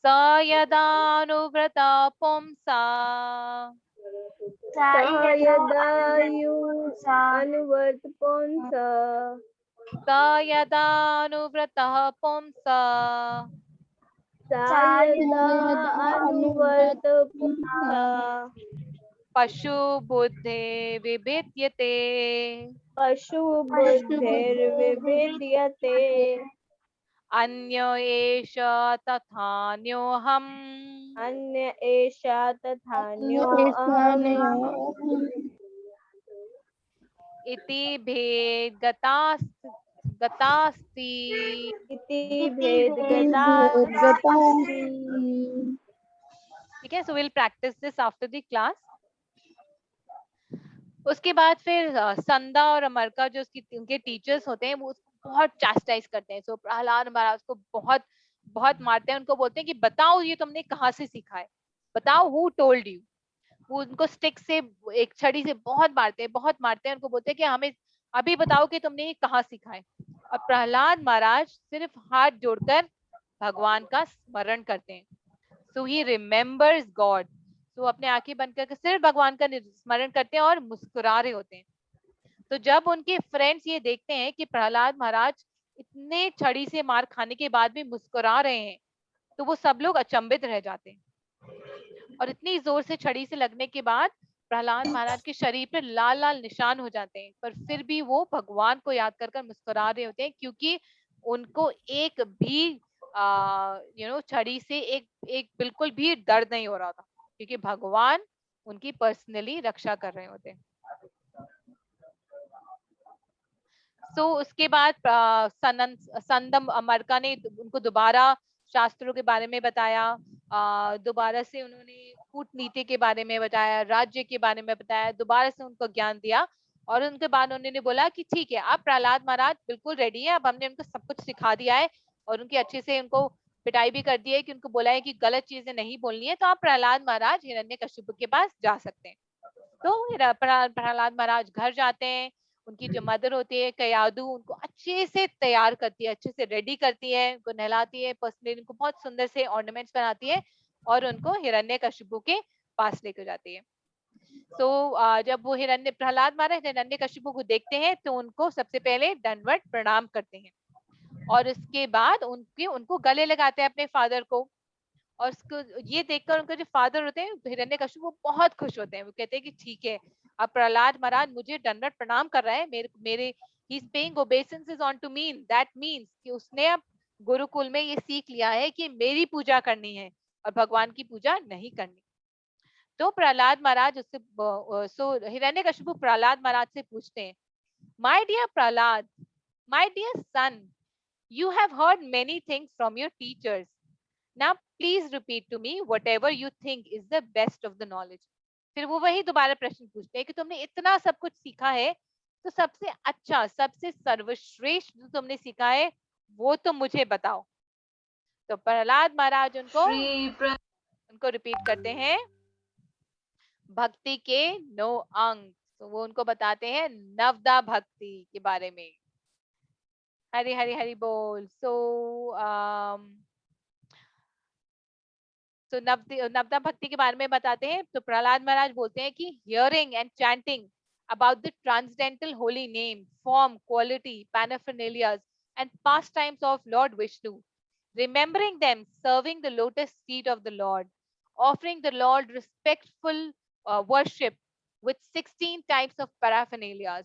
Sayadanuvrata pumsa. Sayadanuvrata pumsa. स यदानुव्रतः पुंसा सायदा अनुवर्त पुंसा पशु बुद्धे विभिद्यते पशु बुद्धिर्विभिद्यते अन्य एष तथान्योऽहम् अन्य एषा तथान्योऽहम् इति गतास्ति इति भेदगतास्ति। ठीक है, so will practice this after the class. उसके बाद फिर संदा और अमरका जो उनके टीचर्स होते हैं वो उसको बहुत चास्टाइज करते हैं। सो प्रहलाद महाराज को बहुत बहुत मारते हैं, उनको बोलते हैं कि बताओ ये तुमने कहाँ से सीखा है, बताओ हु टोल्ड यू। वो उनको स्टिक से एक छड़ी से बहुत मारते हैं, बहुत मारते हैं, उनको बोलते हैं कि हमें अभी बताओ कि तुमने ये कहाँ सीखा है। और प्रहलाद महाराज सिर्फ हाथ जोड़कर भगवान का स्मरण करते हैं। सो ही रिमेम्बर्स गॉड। तो अपने आंखें बंद करके सिर्फ भगवान का स्मरण करते हैं और मुस्कुरा रहे होते हैं। तो जब उनके फ्रेंड्स ये देखते हैं कि प्रहलाद महाराज इतने छड़ी से मार खाने के बाद भी मुस्कुरा रहे हैं, तो वो सब लोग अचंभित रह जाते हैं। और इतनी जोर से छड़ी से लगने के बाद प्रहलाद महाराज के शरीर पर लाल लाल निशान हो जाते हैं, पर फिर भी वो भगवान को याद कर मुस्कुरा रहे होते हैं, क्योंकि उनको एक भी छड़ी से एक बिल्कुल भी दर्द नहीं हो रहा था, क्योंकि भगवान उनकी पर्सनली रक्षा कर रहे होते हैं। सो उसके बाद संदम अमरका ने उनको दोबारा शास्त्रों के बारे में बताया, दोबारा से उन्होंने कूटनीति के बारे में बताया, राज्य के बारे में बताया, दोबारा से उनको ज्ञान दिया। और उनके बाद उन्होंने बोला कि ठीक है, अब प्रहलाद महाराज बिल्कुल रेडी है, अब हमने उनको सब कुछ सिखा दिया है और उनकी अच्छे से उनको पिटाई भी कर दी है कि उनको बोला है कि गलत चीजें नहीं बोलनी है, तो आप प्रहलाद महाराज हिरण्यकशिपु के पास जा सकते हैं। तो प्रहलाद महाराज घर जाते हैं। उनकी जो मदर होती है कयादू, उनको अच्छे से तैयार करती है, अच्छे से रेडी करती है, उनको नहलाती है, पर्सनली उनको बहुत सुंदर से ऑर्नामेंट्स बनाती है और उनको हिरण्यकशिपु के पास लेकर जाती है। तो जब वो प्रहलाद महाराज हिरण्यकशिपु को देखते हैं तो उनको सबसे पहले दंडवत प्रणाम करते हैं और इसके बाद उनको गले लगाते हैं अपने फादर को। और उसको ये देखकर उनके जो फादर होते हैं हिरण्यकशिपु, वो बहुत खुश होते हैं। वो कहते हैं कि ठीक है, अब प्रहलाद महाराज मुझे दंडवत प्रणाम कर रहा है, मेरे he is paying obeisance on to me, that means कि उसने अब गुरुकुल में ये सीख लिया है कि मेरी पूजा करनी है और भगवान की पूजा नहीं करनी। तो प्रहलाद महाराज उससे हिरण्यकशिपु प्रहलाद महाराज से पूछते हैं, my dear Prahlad, my dear son, you have heard many things from your teachers. Now please repeat to me whatever you think is the best of the knowledge. फिर वो वही दोबारा प्रश्न पूछते हैं कि तुमने इतना सब कुछ सीखा है, तो सबसे अच्छा, सबसे सर्वश्रेष्ठ जो तुमने सीखा है वो तो मुझे बताओ। तो प्रहलाद महाराज उनको रिपीट करते हैं भक्ति के 9 अंग। तो वो उनको बताते हैं नवदा भक्ति के बारे में। हरि हरि हरि बोल। तो नवदा भक्ति के बारे में बताते हैं। तो प्रहलाद महाराज बोलते हैं कि hearing and chanting about the transcendental holy name, form, quality, paraphernalias and pastimes of Lord Vishnu, remembering them, serving the lotus feet of the Lord, offering the Lord respectful worship with 16 types of paraphernalias,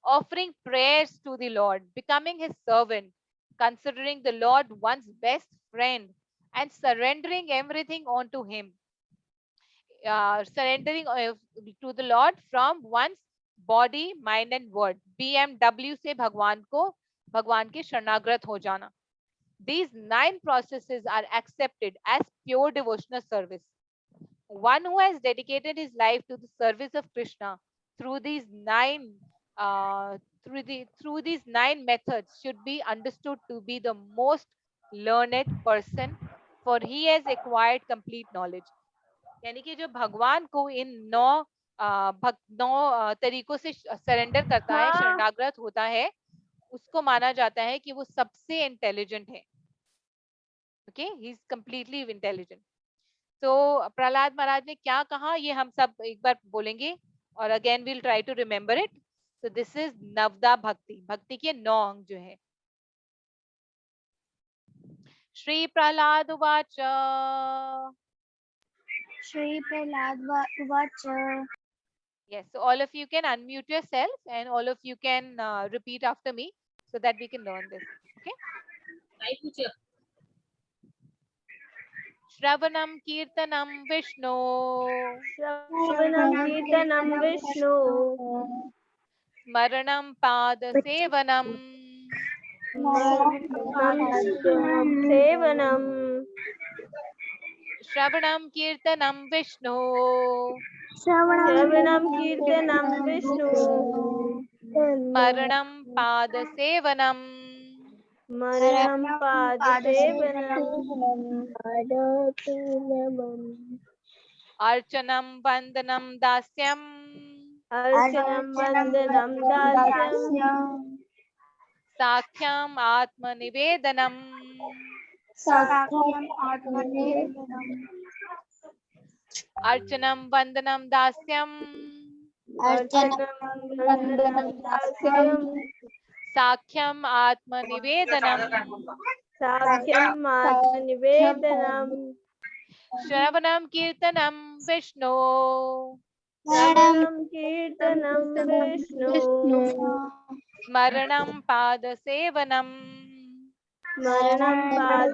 offering prayers to the Lord, becoming his servant, considering the Lord one's best friend, and surrendering everything onto him. Surrendering to the Lord from one's body, mind and word. BMW से भगवान के शरणागत हो जाना. These 9 processes are accepted as pure devotional service. One who has dedicated his life to the service of Krishna through these 9 methods should be understood to be the most learned person, for he has acquired complete knowledge. यानी कि जो भगवान को इन 9 तरीकों से surrender करता है, शरणागत होता है, उसको माना जाता है कि वो सबसे इंटेलिजेंट है। Okay, he is completely intelligent. तो प्रहलाद महाराज ने क्या कहा ये हम सब एक बार बोलेंगे और again will try to remember it. So this is नवदा भक्ति, भक्ति के 9 अंग जो है. श्री प्रहलाद उवाच. Shri Prahlad Vacha. Yes, so all of you can unmute yourself and all of you can repeat after me so that we can learn this. Okay. Shravanam Kirtanam Vishnu. Shravanam Kirtanam Vishnu. Smaranam Pada Sevanam. Sevanam. Shravanam Kirtanam Vishnu. Shravanam Kirtanam Vishnu. Smaranam Pada Sevanam. Smaranam Pada Sevanam. Archanam Vandanam Dasyam. Archanam Vandanam Dasyam. Sakhyam Atma Nivedanam. Sakyam Atmanevanam. Archanam Vandanam Dasyam. Archanam Vandanam Dasyam. Sakhyam Atma Nivedanam. Sakyam Atma Nivedanam. Shravanam Kirtanam Vishnu. Shravanam Kirtanam Vishnu. Smaranam Pada Sevanam. Smaranam Pada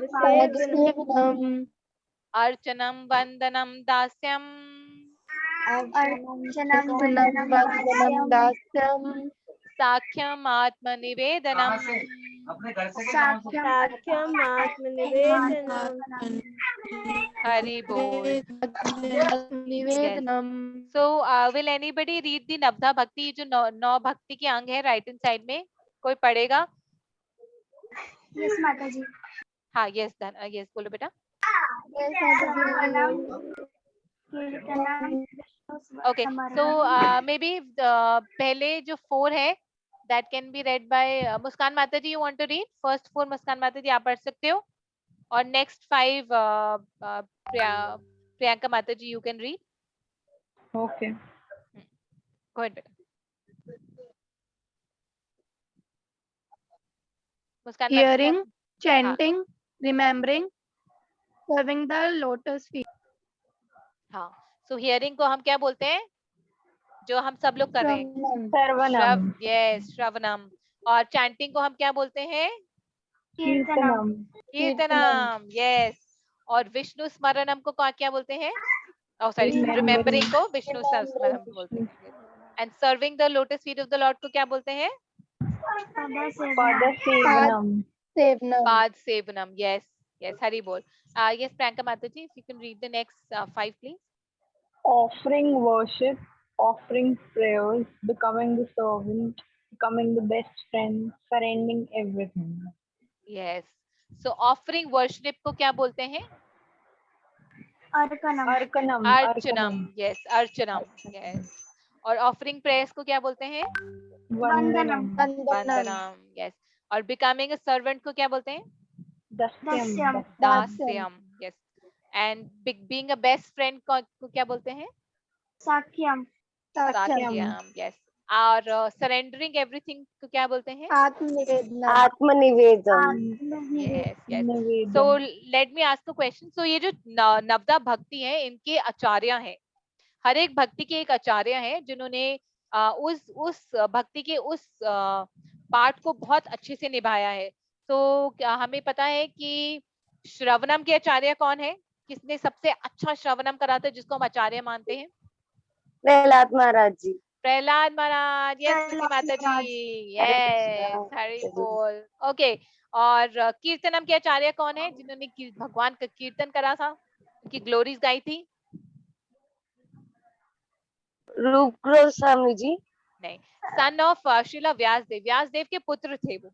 Sevanam. Archanam Vandanam Dasyam. Archanam Vandanam Dasyam. Sakhyam Atma Nivedanam. Sakyam Atma Nivedanam. Hari Bol. Yes. So will anybody read the नवधा भक्ति जो नौ भक्ति के अंग है right hand side में? कोई पढ़ेगा? Yes, Mataji. हाँ, yes done. Yes बोलो बेटा. Okay, so maybe पहले जो 4 है that can be read by मुस्कान माता जी. You want to read first 4? मुस्कान माता जी आप पढ़ सकते हो. और next 5 प्रियंका माता जी you can read. Okay. Go ahead बेटा. मुस्कान माता जी. Hearing, chanting, remembering, serving the lotus feet. हाँ, so hearing को हम क्या बोलते हैं? जो हम सब लोग कर रहे हैं. Sarvanam. Yes, श्रवणम. और chanting को हम क्या बोलते हैं? Kirtanam. कीर्तनम. Yes. और विष्णु स्मरणम को क्या बोलते हैं? Oh sorry, remembering को विष्णु स्मरणम बोलते हैं. And serving the lotus feet of the Lord को क्या बोलते हैं? Padasevanam. Pad Sevanam. Yes, yes. Hari bol. Yes, Priyanka Mataji, if you can read the next 5, please. Offering worship, offering prayers, becoming the servant, becoming the best friend, surrendering everything. Yes. So offering worship को क्या बोलते हैं? Arkanam. Archanam. Yes, Archanam. Yes. और offering prayers को क्या बोलते हैं? Vandanam. Vandanam. Yes. और becoming a servant को क्या बोलते हैं? Dasyam. Dasyam. Yes. And being a best friend को क्या बोलते हैं? Sakyam. Sakyam. Yes. और surrendering everything को क्या बोलते हैं? Atmanivedam. Yes, yes. So let me ask a question. So ये जो नवदा भक्ति है इनके आचार्य हैं. हर एक भक्ति के एक आचार्य हैं जिन्होंने उस भक्ति के उस पार्ट को बहुत अच्छे से निभाया है. तो क्या हमें पता है कि श्रवणम के आचार्य कौन है? किसने सबसे अच्छा श्रवणम करा था जिसको हम आचार्य मानते हैं? प्रहलाद महाराज जी. प्रहलाद महाराज. यस माता जी. यस. हरि बोल. ओके. और कीर्तनम के आचार्य कौन है जिन्होंने भगवान का कीर्तन करा था, उनकी ग्लोरीज गाई थी? रूप गोस्वामी जी. नहीं, सन ऑफ श्रीला व्यासदेव. व्यासदेव के पुत्र थे वो.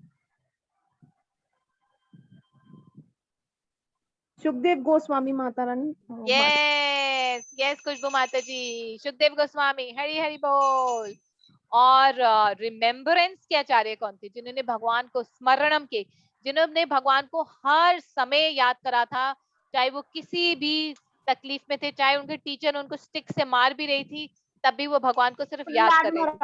सुखदेव गोस्वामी माता रानी. यस यस खुशबू माता जी. सुखदेव गोस्वामी. हरि हरि बोल. और रिमेम्बरेंस के आचार्य कौन थे जिन्होंने भगवान को स्मरणम के, जिन्होंने भगवान को हर समय याद करा था, चाहे वो किसी भी तकलीफ में थे, चाहे उनके टीचर उनको स्टिक से मार भी रही थी, तब भी वो भगवान को सिर्फ याद कर रहे थे.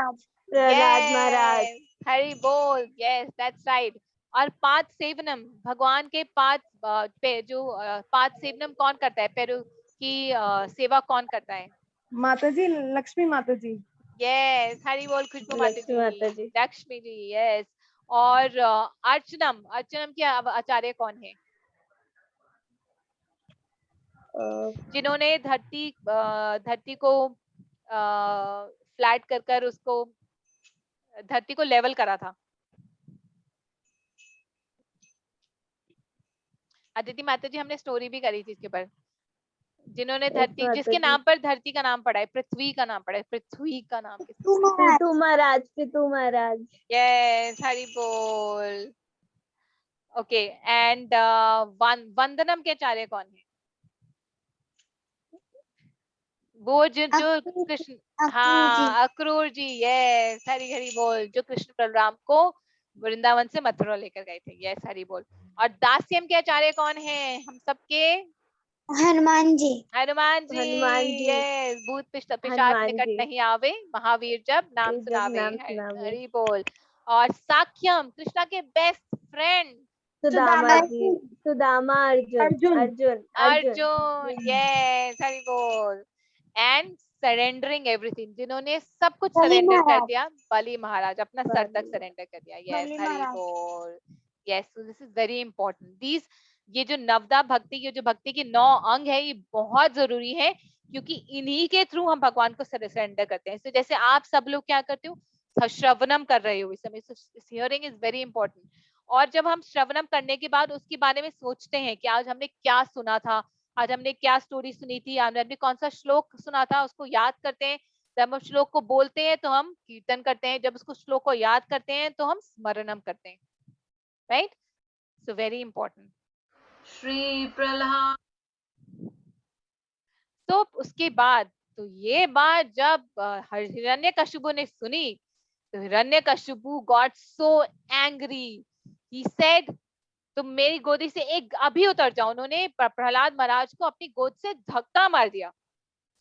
प्रहलाद महाराज। हरि बोल, यस दैट्स राइट। और पाद सेवनम, भगवान के पाद पाद सेवनम कौन करता है, पेरु की सेवा कौन करता है? माता जी, लक्ष्मी माता जी। यस, हरि बोल खुशबू माता लक्ष्मी माता जी, जी। लक्ष्मी जी, यस। और अर्चनम, अर्चनम के आचार्य कौन है? जिन्होंने धरती को फ्लैट कर उसको धरती को लेवल करा था। अदिति माता जी, हमने स्टोरी भी करी थी इसके ऊपर। जिन्होंने धरती, जिसके नाम पर धरती का नाम पड़ा है, पृथ्वी का नाम पड़ा है, पृथ्वी का नाम पितु महाराज, पितु महाराज। यस, हरि बोल। ओके, एंड वंदनम के आचार्य कौन है? वो जो कृष्ण, हाँ अक्रूर जी, यस हरि हरि बोल, जो कृष्ण बलराम को वृंदावन से मथुरा लेकर गए थे। यस हरि बोल। और दास्यम के आचार्य कौन है हम सबके? हनुमान जी। हनुमान जी, हनुमान जी। यस। भूत पिशाच हनुमान निकट जी। नहीं आवे, महावीर जब नाम जब सुनावे। नाम सुनावे। हरि बोल। और साक्यम, कृष्णा के best friend. Sudama ji, Sudama, Arjun, Arjun, Arjun, yes Hari बोल। एंड सरेंडरिंग एवरीथिंग, जिन्होंने सब कुछ बलि सरेंडर कर महाराज। दिया। बलि महाराज, अपना सर तक बलि। सरेंडर कर दिया। यस बलि हरि महाराज। बोल। Yes, this is very important. These, ये जो नवदा भक्ति, ये जो भक्ति के 9 अंग है, ये बहुत जरूरी है, क्योंकि इन्हीं के थ्रू हम भगवान को सरेंडर करते हैं। तो जैसे आप सब लोग क्या करते हो, श्रवणम कर रहे हो इस समय, हियरिंग इज वेरी इंपॉर्टेंट। और जब हम श्रवणम करने के बाद उसके बारे में सोचते हैं कि आज हमने क्या सुना था, आज हमने क्या स्टोरी सुनी थी, हमने कौन सा श्लोक सुना था, उसको याद करते हैं। जब हम श्लोक को बोलते हैं तो हम कीर्तन करते हैं, जब उसको श्लोक को याद करते हैं तो हम स्मरणम करते हैं, right? So very important. Shri Prahlad. तो उसके बाद, तो ये बात जब हिरण्यकशिपु ने सुनी, तो Hiranyakashipu got so angry, he said, तुम मेरी गोदी से एक अभी उतर जाओ। उन्होंने प्रहलाद महाराज को अपनी गोद से धक्का मार दिया।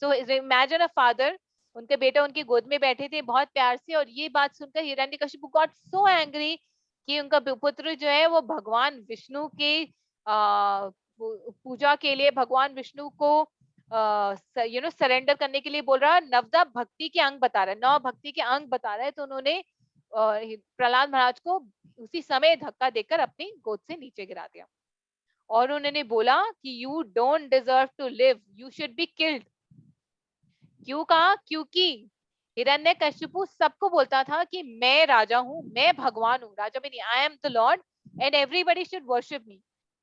सो इमेजिन अ फादर, उनके बेटे उनकी गोद में बैठे थे बहुत प्यार से, और ये बात सुनकर हिरण्यकशिपु गॉट सो एंग्री कि उनका पुत्र जो है वो भगवान विष्णु के पूजा के लिए, भगवान विष्णु को सरेंडर करने के लिए बोल रहा है। नवदा भक्ति के अंग बता रहा है, 9 भक्ति के अंग बता रहा है। तो उन्होंने प्रहलाद महाराज को उसी समय धक्का देकर अपनी गोद से नीचे गिरा दिया, और उन्होंने बोला कि you don't deserve to live, you should be killed. क्यों कहा? क्योंकि हिरण्यकशिपु सबको बोलता था कि मैं राजा हूँ, मैं भगवान हूँ, राजा भी नहीं, I am the Lord and everybody should worship me.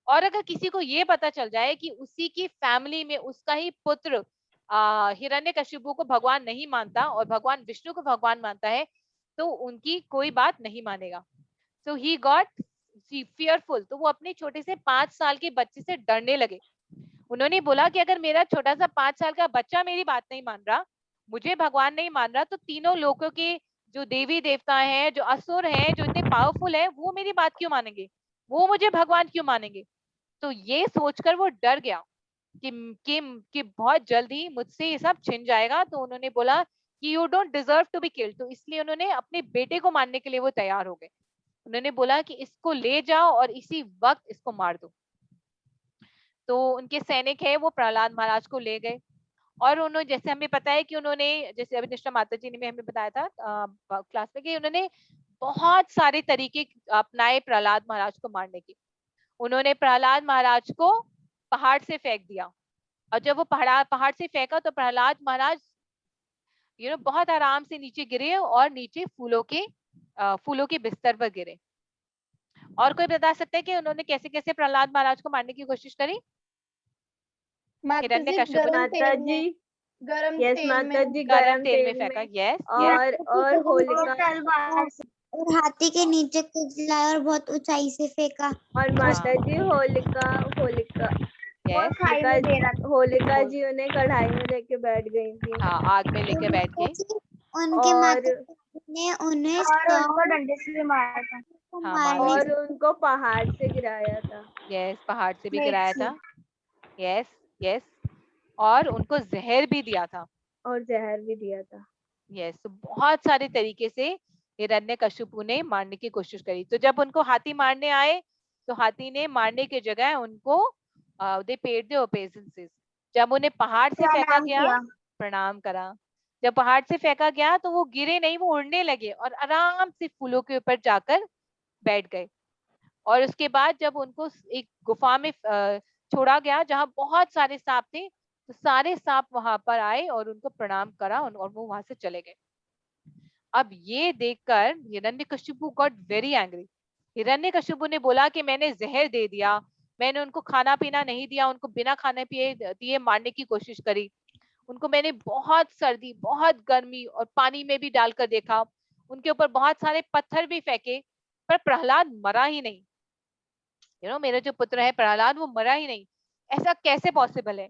और अगर किसी को ये पता चल जाए कि उसी की फैमिली में उसका ही पुत्र हिरण्यकशिपु को भगवान नहीं मानता और भगवान विष्णु को भगवान मानता है, तो उनकी कोई बात नहीं मानेगा। सो ही गॉट फियरफुल, तो वो अपने छोटे से 5 साल के बच्चे से डरने लगे। उन्होंने बोला कि अगर मेरा छोटा सा 5 साल का बच्चा मेरी बात नहीं मान रहा, मुझे भगवान नहीं मान रहा, तो तीनों लोगों के जो देवी देवता हैं, जो असुर हैं, जो इतने पावरफुल हैं, वो मेरी बात क्यों मानेंगे, वो मुझे भगवान क्यों मानेंगे? तो ये सोचकर वो डर गया कि बहुत जल्द ही मुझसे ये सब छिन जाएगा। तो उन्होंने बोला कि you don't deserve to be killed, तो इसलिए उन्होंने अपने बेटे को मारने के लिए वो तैयार हो गए। उन्होंने बोला कि इसको ले जाओ और इसी वक्त इसको मार दो। तो उनके सैनिक है वो प्रहलाद महाराज को ले गए, और उन्होंने, जैसे हमें पता है कि उन्होंने, जैसे अभी निष्ठा माता जी ने हमें बताया था क्लास में, कि उन्होंने बहुत सारे तरीके अपनाए प्रहलाद महाराज को मारने की। उन्होंने प्रहलाद महाराज को पहाड़ से फेंक दिया, और जब वो पहाड़ से फेंका तो प्रहलाद महाराज बहुत आराम से नीचे गिरे, और नीचे फूलों के बिस्तर पर गिरे। और कोई बता सकता है कि उन्होंने कैसे कैसे प्रहलाद महाराज को मारने की कोशिश करी? माता जी गरम तेल में, गरम तेल में फेंका। यस, और होलिका, और हाथी के नीचे कुचला और बहुत ऊंचाई से फेंका। और माता जी होलिका जी उन्हें कढ़ाई में लेके बैठ गई थी। हाँ, आग में लेके बैठ गई। उनके माता ने उन्हें उनको डंडे से मारा था। हाँ, और उनको पहाड़ से गिराया था। यस, पहाड़ से भी गिराया था। यस, और उनको जहर भी दिया था। और जहर भी दिया था। यस, तो बहुत सारे तरीके से हिरण्यकशिपु ने मारने की कोशिश करी। तो जब उनको हाथी मारने आए तो हाथी ने मारने की जगह उनको दे पेड द ओबेइसेंसेस। जब उन्हें पहाड़ से फेंका प्रणाम गया, किया। प्रणाम करा, जब पहाड़ से फेंका गया तो वो गिरे नहीं, वो उड़ने लगे और आराम से फूलों के ऊपर जाकर बैठ गए। और उसके बाद जब उनको एक गुफा में छोड़ा गया जहां बहुत सारे सांप थे, तो सारे सांप वहां पर आए और उनको प्रणाम करा और वो वहां से चले गए। अब ये देखकर Hiranyakashipu got very angry. Hiranyakashipu ने बोला कि मैंने जहर दे दिया, मैंने उनको खाना पीना नहीं दिया, उनको बिना खाने पिए दिए मारने की कोशिश करी, उनको मैंने बहुत सर्दी, बहुत गर्मी और पानी में भी डालकर देखा, उनके ऊपर बहुत सारे पत्थर भी फेंके, पर प्रहलाद मरा ही नहीं। मेरा जो पुत्र है प्रहलाद, वो मरा ही नहीं। ऐसा कैसे पॉसिबल है?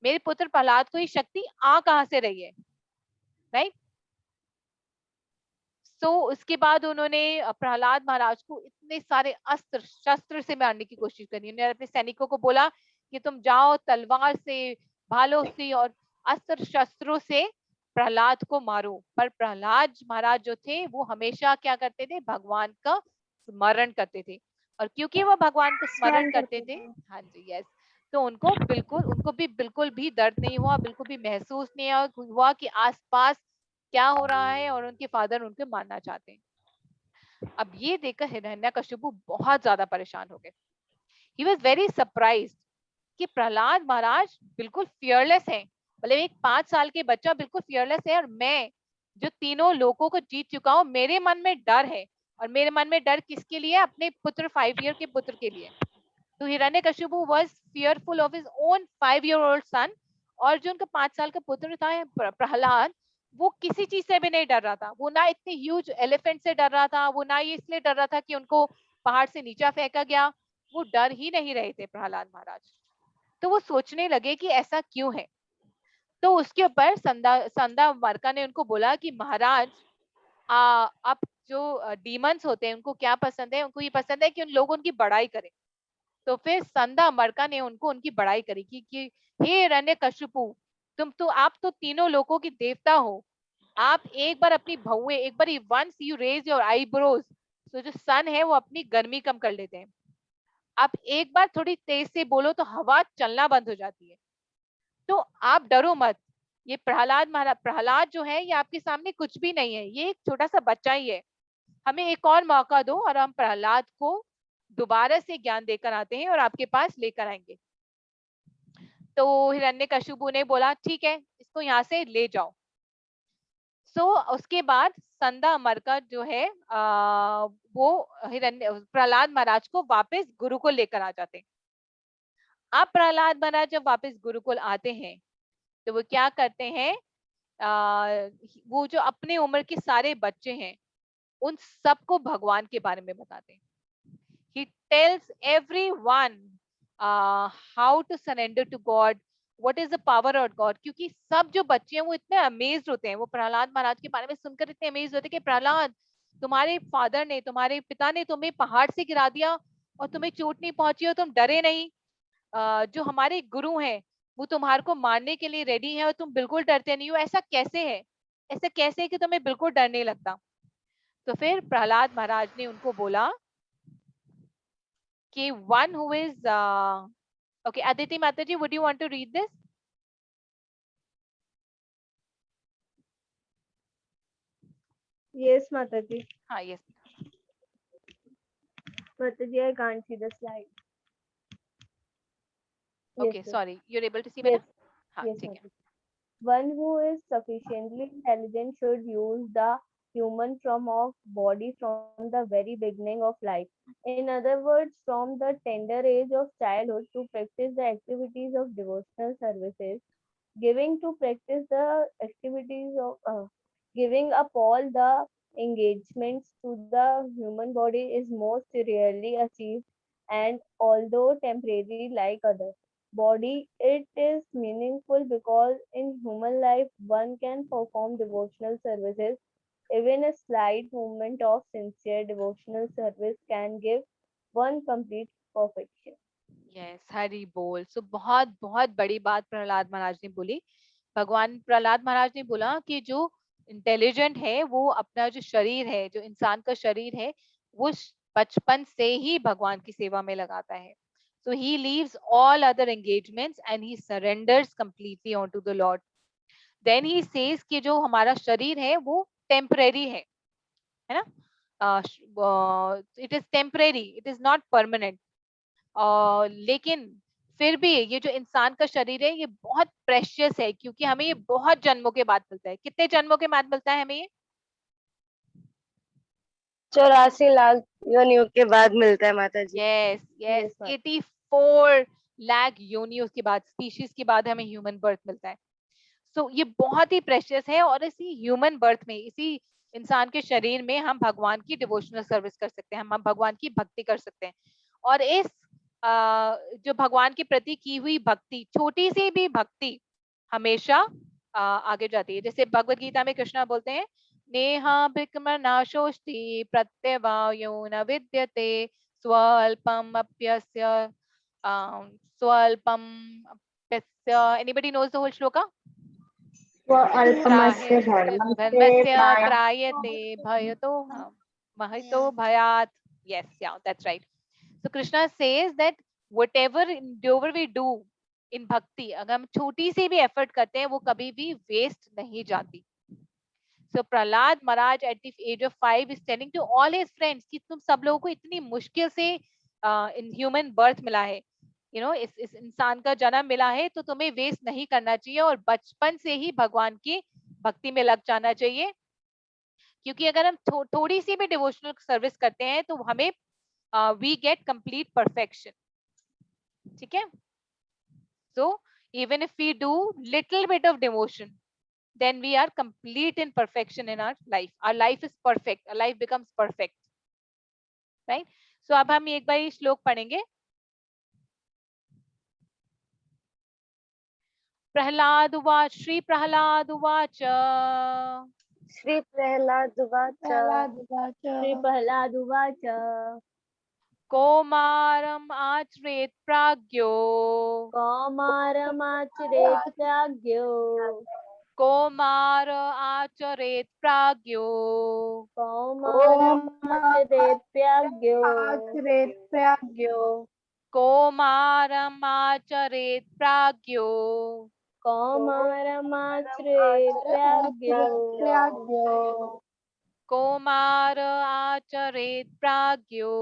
मेरे पुत्र प्रहलाद को ये शक्ति आ कहां से रही है? राइट। तो उसके बाद उन्होंने प्रहलाद महाराज को इतने सारे अस्त्र शस्त्र से मारने की कोशिश करी। उन्होंने अपने सैनिकों को बोला कि तुम जाओ तलवार से, भालों से और अस्त्र शस्त्रों से प्रहलाद को मारो। पर प्रहलाद महाराज जो थे वो हमेशा क्या करते थे? भगवान का स्मरण करते थे। और क्योंकि वो भगवान को स्मरण करते थे, हाँ जी, यस, तो उनको भी बिल्कुल भी दर्द नहीं हुआ, बिल्कुल भी महसूस नहीं हुआ कि आसपास क्या हो रहा है और उनके फादर उनको मारना चाहते हैं। अब ये देखकर हिरण्यकशिपु बहुत ज्यादा परेशान हो गए। ही वॉज वेरी सरप्राइज्ड कि प्रहलाद महाराज बिल्कुल फियरलेस है, मतलब एक 5 साल के बच्चा बिल्कुल फियरलेस है, और मैं जो तीनों लोगों को जीत चुका हूँ, मेरे मन में डर है। और मेरे मन में डर किसके लिए? अपने पुत्र 5 ईयर के पुत्र के लिए। तो Hiranyakashipu was fearful of his own 5 year old son. और जो उनका 5 साल का पुत्र था प्रहलाद, वो किसी चीज से भी नहीं डर रहा था। वो ना इतने ह्यूज एलिफेंट से डर रहा था, वो ना ये इसलिए डर रहा था कि उनको पहाड़ से नीचा फेंका गया। वो डर ही नहीं रहे थे प्रहलाद महाराज। तो वो सोचने लगे कि ऐसा क्यों है। तो उसके ऊपर संदा मार्का ने उनको बोला कि महाराज, आप जो डीमंस होते हैं उनको क्या पसंद है? उनको ये पसंद है कि उन लोग उनकी बड़ाई करें। तो फिर संदा मरका ने उनको उनकी बड़ाई करी कि हे हिरण्यकशिपु, आप तो तीनों लोगों की देवता हो। आप एक बार अपनी भौएं, एक बार once you raise your eyebrows, तो जो सन है वो अपनी गर्मी कम कर लेते हैं। आप एक बार थोड़ी तेज से बोलो तो हवा चलना बंद हो जाती है। तो आप डरो मत। ये प्रहलाद जो है ये आपके सामने कुछ भी नहीं है, ये एक छोटा सा बच्चा ही है। हमें एक और मौका दो और हम प्रहलाद को दोबारा से ज्ञान देकर आते हैं और आपके पास लेकर आएंगे। तो हिरण्यकशिपु ने बोला ठीक है, इसको यहाँ से ले जाओ। सो उसके बाद संदा मरका जो है वो प्रहलाद महाराज को वापस गुरुकुल लेकर आ जाते हैं। अब प्रहलाद महाराज जब वापस गुरुकुल आते हैं तो वो क्या करते हैं? वो जो अपने उम्र के सारे बच्चे हैं उन सबको भगवान के बारे में बताते हैं। He tells everyone how to surrender to God, what is the power of God। क्योंकि सब जो बच्चे हैं वो इतने अमेज्ड होते हैं, वो प्रहलाद महाराज के बारे में सुनकर इतने अमेज्ड होते हैं कि प्रहलाद, तुम्हारे फादर ने, तुम्हारे पिता ने तुम्हें पहाड़ से गिरा दिया और तुम्हें चोट नहीं पहुंची और तुम डरे नहीं। जो हमारे गुरु हैं वो तुम्हारे को मारने के लिए रेडी है और तुम बिल्कुल डरते नहीं हो। ऐसा कैसे है? ऐसा कैसे है कि तुम्हें बिल्कुल डर नहीं लगता? तो फिर प्रहलाद महाराज ने उनको बोला कि one who is okay, Aditi Mataji, would you want to read this? Yes, Mataji. Yes. Mataji, I can't see the slide. Okay, yes, sorry. You're able to see better? Yes, yes. One who is sufficiently intelligent should use the human form of body from the very beginning of life. In other words, from the tender age of childhood to practice the activities of devotional services, giving to practice the activities of giving up all the engagements to the human body is most rarely achieved, and although temporary like others body, it is meaningful because in human life one can perform devotional services. Even a slight movement of sincere devotional service can give one complete perfection. Yes, Hari बोल। सो बहुत बहुत बड़ी बात प्रहलाद महाराज ने बोली। भगवान प्रहलाद महाराज ने बोला कि जो इंटेलिजेंट है वो अपना जो शरीर है, जो इंसान का शरीर है, वो बचपन से ही भगवान की सेवा में लगाता है. So he leaves all other engagements and he surrenders completely onto the Lord. Then he says कि जो हमारा शरीर है वो temporary है ना? It is temporary, it is not permanent. लेकिन फिर भी ये जो इंसान का शरीर है ये बहुत प्रेशियस है, क्योंकि हमें ये बहुत जन्मों के बाद मिलता है. कितने जन्मों के बाद मिलता है हमें ये? 84 लाख योनियों के बाद मिलता है माता जी. यस यस, 84 लाख योनियों के बाद, स्पीशीज के बाद हमें ह्यूमन बर्थ मिलता है. सो ये बहुत ही प्रेशियस है, और इसी ह्यूमन बर्थ में, इसी इंसान के शरीर में हम भगवान की डिवोशनल सर्विस कर सकते हैं, हम भगवान की भक्ति कर सकते हैं. और इस जो भगवान के प्रति की हुई भक्ति, छोटी सी भी भक्ति हमेशा आगे जाती है. जैसे भगवत गीता में कृष्णा बोलते हैं, नेहा भिक्मनाशोष्टि प्रत्यवायो न विद्यते स्वल्पम अप्यस्य स्वल्पम अप्यस्य. Anybody knows the whole shloka? स्वल्पमस्य धर्मस्य त्रायते भयतो महितो भयात्. Yes, yeah, that's right. So Krishna says that whatever endeavor we do in bhakti, अगर हम छोटी सी भी effort करते हैं वो कभी भी waste नहीं जाती. So Prahlad Maharaj at the age of 5 is telling to all his friends कि तुम सब लोगों को इतनी मुश्किल से in human birth मिला है, you know, इस इंसान का जन्म मिला है, तो तुम्हें वेस्ट नहीं करना चाहिए और बचपन से ही भगवान की भक्ति में लग जाना चाहिए. क्योंकि अगर हम थोड़ी सी भी डिवोशनल सर्विस करते हैं तो हमें we get complete perfection. ठीक है? So even if we do little bit of devotion, then we are complete in perfection in our life. Our life is perfect. Our life becomes perfect. Right? So अब हम एक बार श्लोक पढ़ेंगे. प्रहलाद उवाच. श्री प्रहलाद उवाच. श्री प्रहलाद उवाच. श्री प्रहलाद उवाच. कौमारम आचरेत प्राज्ञो. कौमारम आचरेत प्राज्ञो. कौमार आचरेत प्राज्ञो. कौमारम आचरेत प्राज्ञो. कौमारम आचरेत प्राज्ञो. कौमारम आचरेत प्राज्ञो. कौमार आचरेत प्राज्ञो.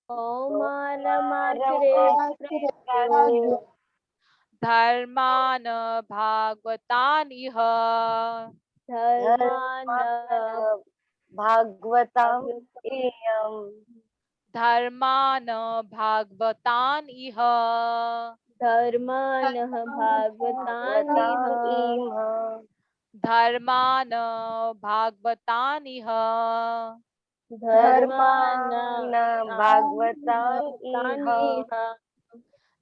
कौमारम आचरेत प्राज्ञो. धर्मान भागवतान इह. धर्मान भागवताम इयम्. धर्मान भागवतान इह. धर्मान भागवतान इह. धर्मान भागवतान इह. धर्मान भागवतान इह.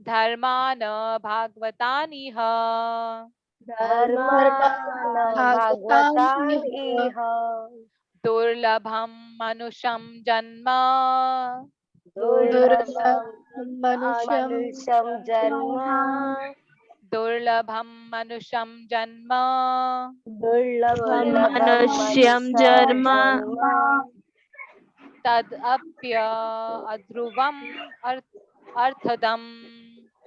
धर्मान भागवतान इह. धर्मान भागवतान इह. दुर्लभम मनुष्यम जन्म. दुर्लभम मनुष्यम जन्म. दुर्लभम मनुष्यम जन्म. दुर्लभम मनुष्यम जन्म. तदप्य अध्रुवम अर्थदम.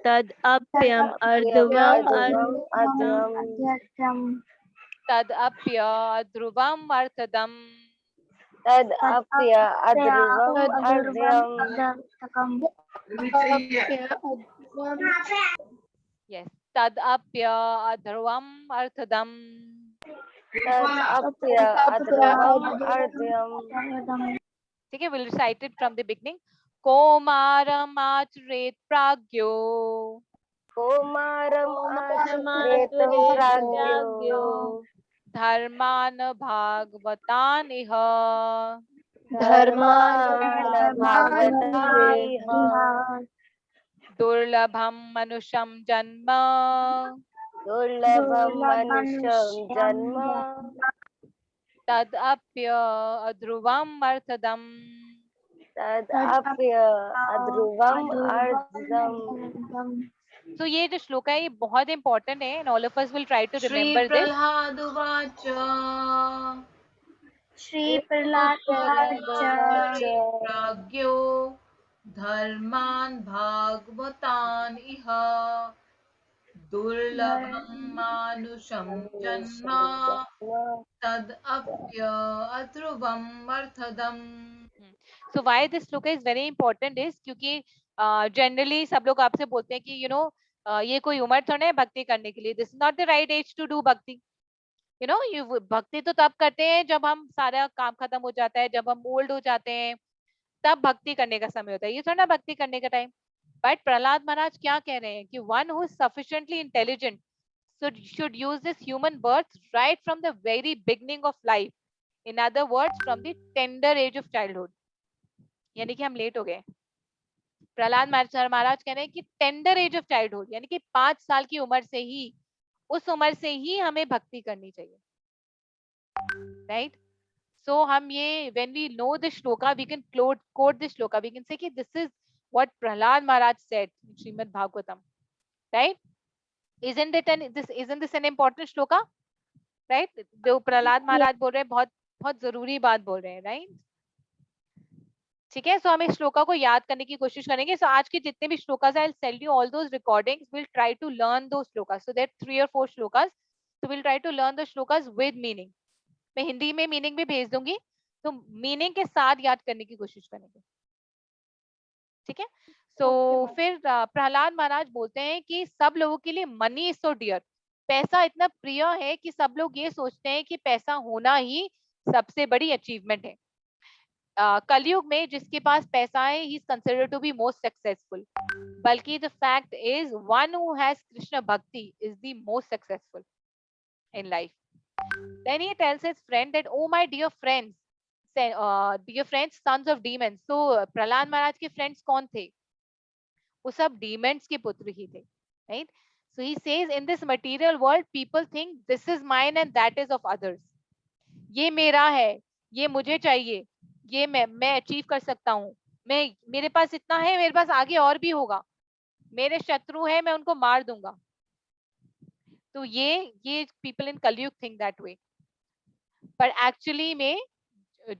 तदप्यम अर्धवम तदप्य अध्रुवम अर्थदम. तदप्य अध्रुवम अर्ध्यम. Yes, तदप्य अध्रुवम अर्थदम. तदप्य अध्रुवम अर्ध्यम. ठीक है, we'll recite it from the beginning. कौमारम आचरेत प्राज्ञो. कौमारम आचरेत प्राज्ञो. धर्मान भागवतान इह. धर्मान भागवतान इह. दुर्लभम मनुष्यम जन्म. दुर्लभम मनुष्यम जन्म. तदप्य अध्रुवम अर्थदम. तदप्य अध्रुवम अर्धम. So ये जो श्लोका है ये बहुत important है and all of us will try to Shri remember this. Prahlad Uvacha Shri Prahlad Pragyo Dharman Bhagavatan Iha Durlabham Manusham Janma Tad Apya Adruvam Arthadam. So why this shloka is very important is क्योंकि generally सब लोग आपसे बोलते हैं कि ये कोई उम्र थोड़ा है भक्ति करने के लिए. This is not the right age to do bhakti. भक्ति तो तब करते हैं जब हम सारा काम खत्म हो जाता है, जब हम ओल्ड हो जाते हैं, तब भक्ति करने का समय होता है. ये थोड़ा ना भक्ति करने का टाइम. बट प्रहलाद महाराज क्या कह रहे हैं कि one who is sufficiently intelligent should use this human birth right from the very beginning of life. In other words, from the tender age of childhood. यानी कि हम लेट हो गए. प्रहलाद महाराज कह रहे हैं कि टेंडर एज ऑफ चाइल्डहुड यानी कि 5 साल की उम्र से ही, उस उम्र से ही हमें भक्ति करनी चाहिए. राइट. So हम ये when we know this shloka we can quote this shloka, we can say कि this is what Prahlad Maharaj said in Srimad Bhagavatam, right? Isn't this an important shloka, right? जो प्रहलाद महाराज बोल रहे हैं बहुत बहुत जरूरी बात बोल रहे हैं, right? ठीक है. सो हम इस श्लोका को याद करने की कोशिश करेंगे. सो आज के जितने भी श्लोकास है, I'll send you all those recordings. We'll try to learn those shlokas. So there are 3 or 4 shlokas. So we'll try to learn the shlokas with meaning. मैं हिंदी में मीनिंग भी भेज दूंगी, तो मीनिंग के साथ याद करने की कोशिश करेंगे. ठीक है. सो फिर प्रहलाद महाराज बोलते हैं कि सब लोगों के लिए मनी इज सो डियर. पैसा इतना प्रिय है कि सब लोग ये सोचते हैं कि पैसा होना ही सबसे बड़ी अचीवमेंट है. कलयुग में जिसके पास पैसा है he is considered to be most successful. बल्कि the fact is one who has Krishna bhakti is the most successful in life. Then he tells his friend that, oh my dear friends, sons of demons. So Prahlad Maharaj के friends कौन थे? वो सब demons के पुत्र ही थे, right? So he says, in this material world, people think this is mine and that is of others. ये मेरा है, ये मुझे चाहिए, ये मैं अचीव कर सकता हूँ, मेरे पास इतना है, मेरे पास आगे और भी होगा, मेरे शत्रु है, मैं उनको मार दूंगा. तो ये people in Kalyug think that way. पर एक्चुअली में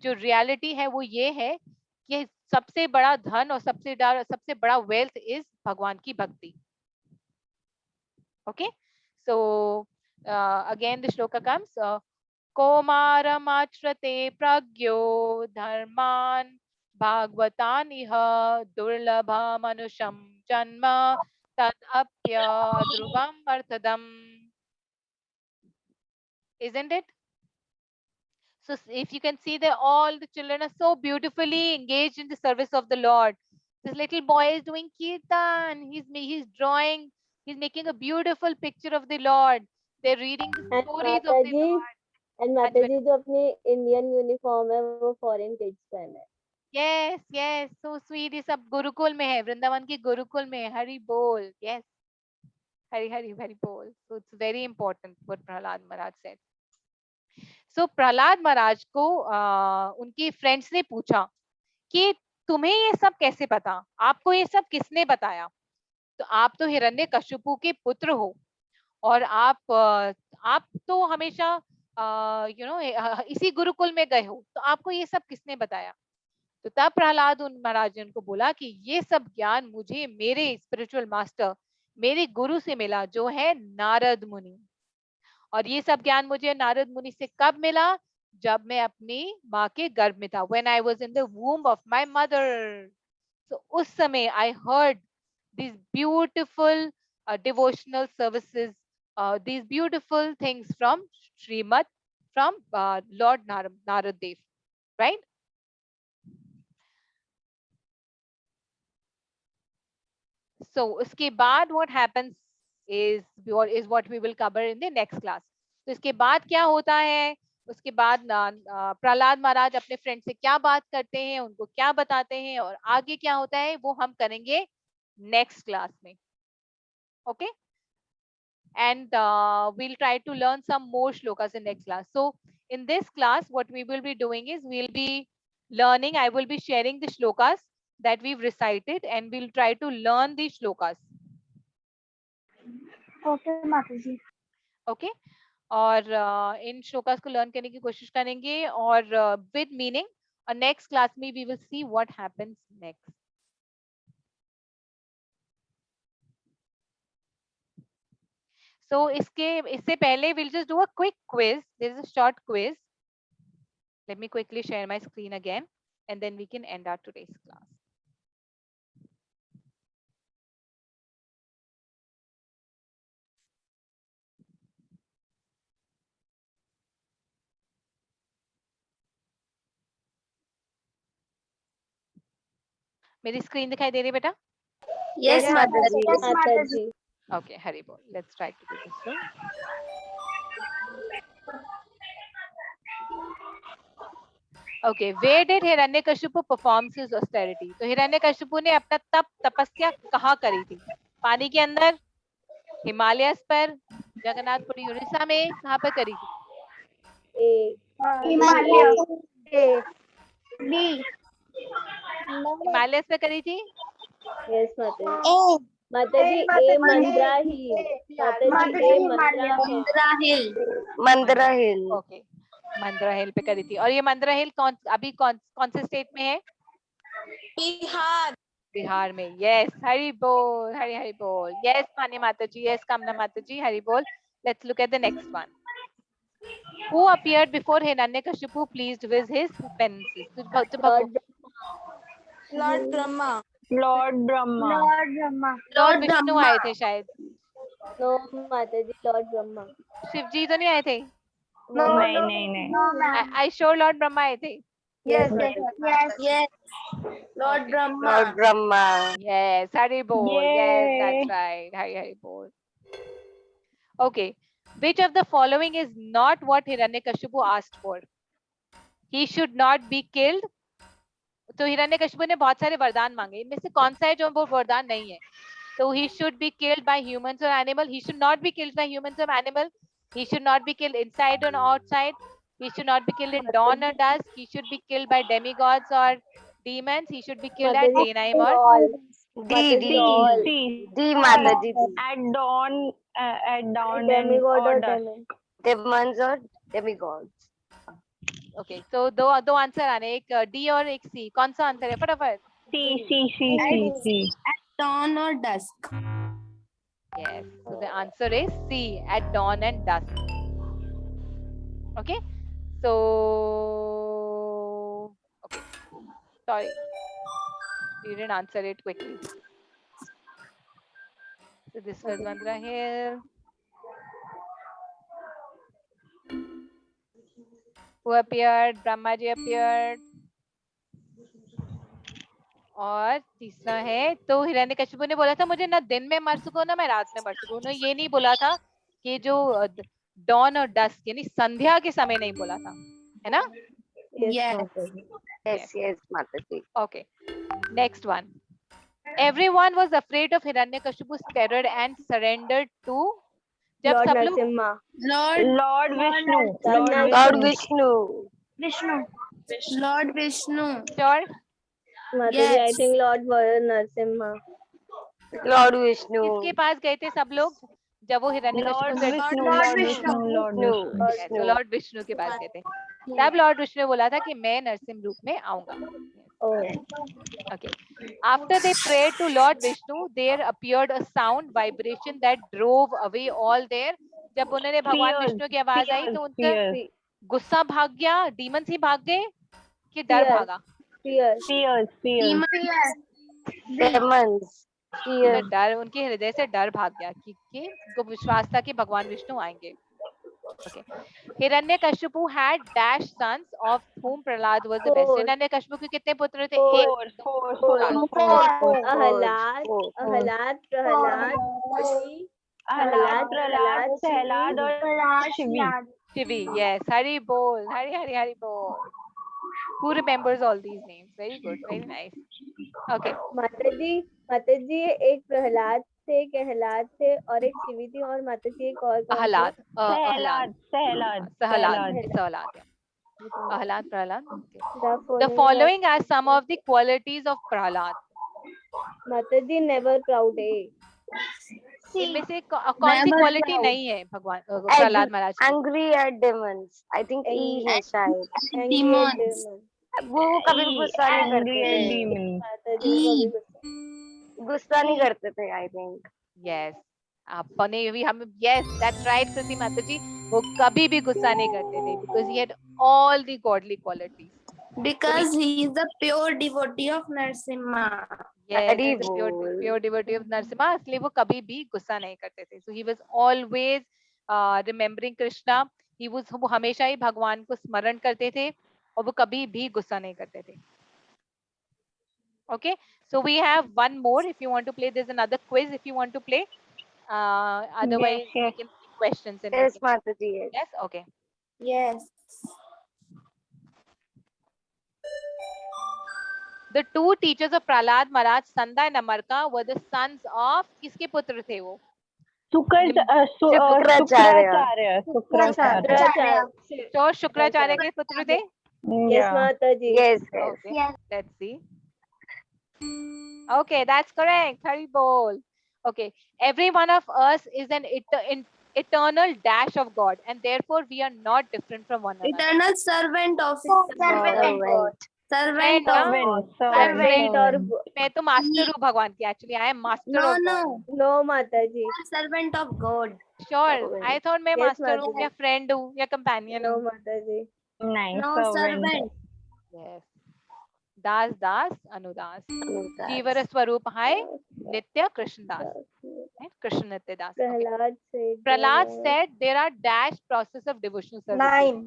जो रियलिटी है वो ये है कि सबसे बड़ा धन और सबसे बड़ा वेल्थ इज भगवान की भक्ति. Okay. So again the shloka comes. कौमारमाश्रते प्रज्ञो धर्मान भागवतान इह दुर्लभ मनुष्यम जन्म तदप्य ध्रुवम अर्थदम. Isn't it? So if you can see that all the children are so beautifully engaged in the service of the Lord. This little boy is doing kirtan. He's drawing. He's making a beautiful picture of the Lord. They're reading the stories of the Lord. And Mataji जो अपनी Indian uniform है वो foreign kids पहने. Yes, yes, so sweet. ये सब गुरुकुल में है, वृंदावन के गुरुकुल में है. हरि बोल. Yes, हरि हरि हरि बोल. So it's very important what Prahlad Maharaj said. सो प्रहलाद महाराज को उनके फ्रेंड्स ने पूछा कि तुम्हें ये सब कैसे पता, आपको ये सब किसने बताया? तो आप तो हिरण्यकशिपु के पुत्र हो और आप तो हमेशा इसी गुरुकुल में गए हो, तो आपको ये सब किसने बताया? तो तब प्रहलाद महाराज ने उनको बोला कि ये सब ज्ञान मुझे मेरे स्पिरिचुअल मास्टर, मेरे गुरु से मिला जो है नारद मुनि. और ये सब ज्ञान मुझे नारद मुनि से कब मिला? जब मैं अपनी माँ के गर्भ में था. When I was in the womb of my mother. So उस समय I heard these beautiful devotional services, these beautiful things from Srimad, from Lord Narad Dev, right? So उसके बाद what happens is what we will cover in the next class. तो इसके बाद क्या होता है, उसके बाद प्रहलाद महाराज अपने फ्रेंड से क्या बात करते हैं, उनको क्या बताते हैं और आगे क्या होता है वो हम करेंगे नेक्स्ट क्लास में. Okay. And we'll try to learn some more shlokas in next class. So in this class what we will be doing is we'll be learning, I will be sharing the shlokas that we've recited and we'll try to learn these shlokas. Okay माता जी। Okay और इन श्लोकास को learn करने की कोशिश करेंगे और with meaning, और next class में we will see what happens next. So इससे पहले we'll just do a quick quiz. There is a short quiz. Let me quickly share my screen again and then we can end our today's class. मेरी screen दिखाई दे रही है बेटा? Yes, Mataji. Yes, Mataji. Okay, Hari bol. Let's try to do this one. Okay, where did Hiranyakashipu perform his austerity? तो हिरण्यकशिपु ने अपना तपस्या कहाँ करी थी? पानी के अंदर, हिमालयस पर, जगन्नाथपुरी उड़ीसा में, कहाँ पर करी थी? हिमालय। बी। हिमालयस पे करी थी? Yes, Mataji. Mataji, A Mandra Hill. Mataji, A Mandra Hill. Mandra Hill. Okay, मंद्रा हिल पे करी थी। और ये मंद्रा हिल कौन से स्टेट में है? बिहार। बिहार में। यस, हरि बोल, हरि बोल। यस मान्य माता जी, यस कामना माता जी, हरि बोल। Let's look at the next one. Who appeared before Hiranyakashipu pleased with his penances? Lord Brahma. Lord Brahma. Lord Brahma. Lord Vishnu आए थे शायद। No, Mataji, Lord Brahma. Shiv जी तो नहीं आए थे? नहीं। I sure Lord Brahma आए थे। Yes. Lord Brahma. Lord Brahma. Yes, Hari bol. Yes, that's right. Hari bol. Okay, which of the following is not what Hiranyakashipu asked for? He should not be killed. तो हिरण्यकशिपु ने बहुत सारे वरदान मांगे, इनमें से कौन सा है जो वो वरदान नहीं है? तो he should be killed by humans or animal. He should not be killed by humans or animal. He should not be killed inside or outside. He should not be killed in dawn or dusk. He should be killed by demigods or demons. He should be killed at daytime or D Mataji. At dawn Demigod or dusk. demon. Demons or demigods. Okay तो दो answer आने, एक D और एक सी। कौन सा answer है फटाफट? सी। dawn or dusk. Yes, so the answer is C, at dawn and dusk. Okay, so okay, sorry, you didn't answer it quickly. So this was Mandra Hill. Who appeared? Brahma ji appeared. और तीसरा है, तो हिरण्यकशिपु ने बोला था मुझे ना दिन में मर सकूं ना मैं रात में मर सकूं। उन्होंने ये नहीं बोला था कि जो डॉन और डस्क यानी संध्या के समय नहीं बोला था, है ना? Yes, Mataji. Okay, next one. Everyone was afraid of Hiranyakashipu's terror and surrendered to जब सब लोग Lord Vishnu. Lord Vishnu. Sure. Mataji, I think Lord Narasimha. Lord Vishnu. किसके पास गए थे सब लोग जब वो हिरण्यकशिपु से? लॉर्ड विष्णु के पास गए थे। तब लॉर्ड विष्णु ने बोला था कि मैं नरसिंह रूप में आऊंगा। Okay. After they prayed to Lord Vishnu, there appeared a sound vibration that drove away all their. जब उन्होंने भगवान विष्णु की आवाज आई तो उनका गुस्सा भाग गया, डीमंस ही भाग गए कि डर भागा? डर, उनके हृदय से डर भाग गया कि उनको विश्वास था कि भगवान विष्णु आएंगे। Okay. Hiranyakashipu had dash sons of whom Prahlad was the best. Hiranyakashipu के कितने पुत्र थे? प्रहलाद और Shivi. Yes, Hari bol, Hari bol. Who remembers all these names? Very good, very nice. Okay. माताजी एक प्रहलाद थे, एक प्रहलाद थे और एक शिवी थी और माताजी एक और Prahlad, Prahlad. The following are some of the qualities of Prahlad. माताजी never proud. इनमें से कौन सी क्वालिटी नहीं है भगवान प्रहलाद महाराज की? Angry at demons, I think ई है शायद। Demons. वो कभी भी गुस्सा नहीं करते थे, गुस्सा नहीं करते थे आई थिंक। यस, आपने भी हम यस दैट्स राइट कृति माता जी, वो कभी भी गुस्सा नहीं करते थे because he had all the godly qualities. Because he is the pure devotee of Narsimha. Yes, pure devotee of Narasimha, इसलिए वो कभी भी गुस्सा नहीं करते थे। So he was always remembering Krishna. वो हमेशा ही भगवान को स्मरण करते थे और वो कभी भी गुस्सा नहीं करते थे। Okay, so we have one more. If you want to play, there's another quiz. If you want to play, otherwise we can take questions and Yes, Mataji. Yes, okay. Yes. The two teachers of Prahlad Maharaj, Sanda and Amarka, were the sons of किसके पुत्र थे वो? शुक्राचार्य। तो शुक्राचार्य के पुत्र थे? Yes, Mataji. Yes. Okay, let's see. Okay, that's correct. Hari bol. Okay, every one of us is an eternal dash of God, and therefore we are not different from one another. Eternal servant of God. Servant of मैं तो master हूँ भगवान की. Actually, I am master of God. No, Mataji. servant of God. Sure, I thought मैं Yes, master हूँ Mataji. या friend हूँ या companion No, हूँ. Mataji. No servant. Yes. दास दास अनुदास जीवर स्वरूप है नित्य कृष्ण दास, कृष्ण नित्य दास. Prahlad said there are dash process of devotional service. Nine.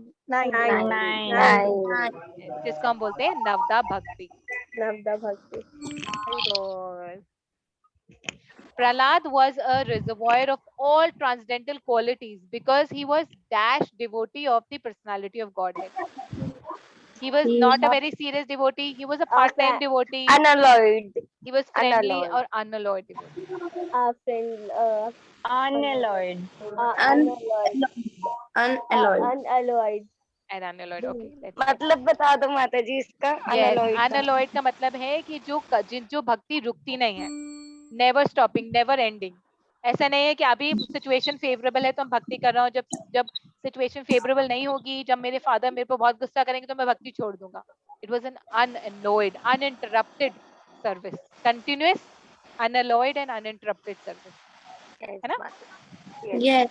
जिसको हम बोलते हैं नवदा भक्ति. Navda Bhakti. Prahlad was a reservoir of all transcendental qualities because he was dash devotee of the personality of Godhead. He was not a very serious devotee. He was a part-time devotee. Unalloyed. He was friendly or unalloyed devotee. Unalloyed. Unalloyed. And unalloyed. Okay. मतलब बता दो माताजी इसका। Yes, unalloyed का मतलब है कि जो भक्ति रुकती नहीं है, never stopping, never ending. ऐसा नहीं है कि अभी सिचुएशन फेवरेबल है तो हम भक्ति कर रहा हूँ, जब सिचुएशन फेवरेबल नहीं होगी, जब मेरे फादर मेरे पर बहुत गुस्सा करेंगे तो मैं भक्ति छोड़ दूंगा. It was an unalloyed, uninterrupted service, continuous, unalloyed and uninterrupted service. है ना? Yes.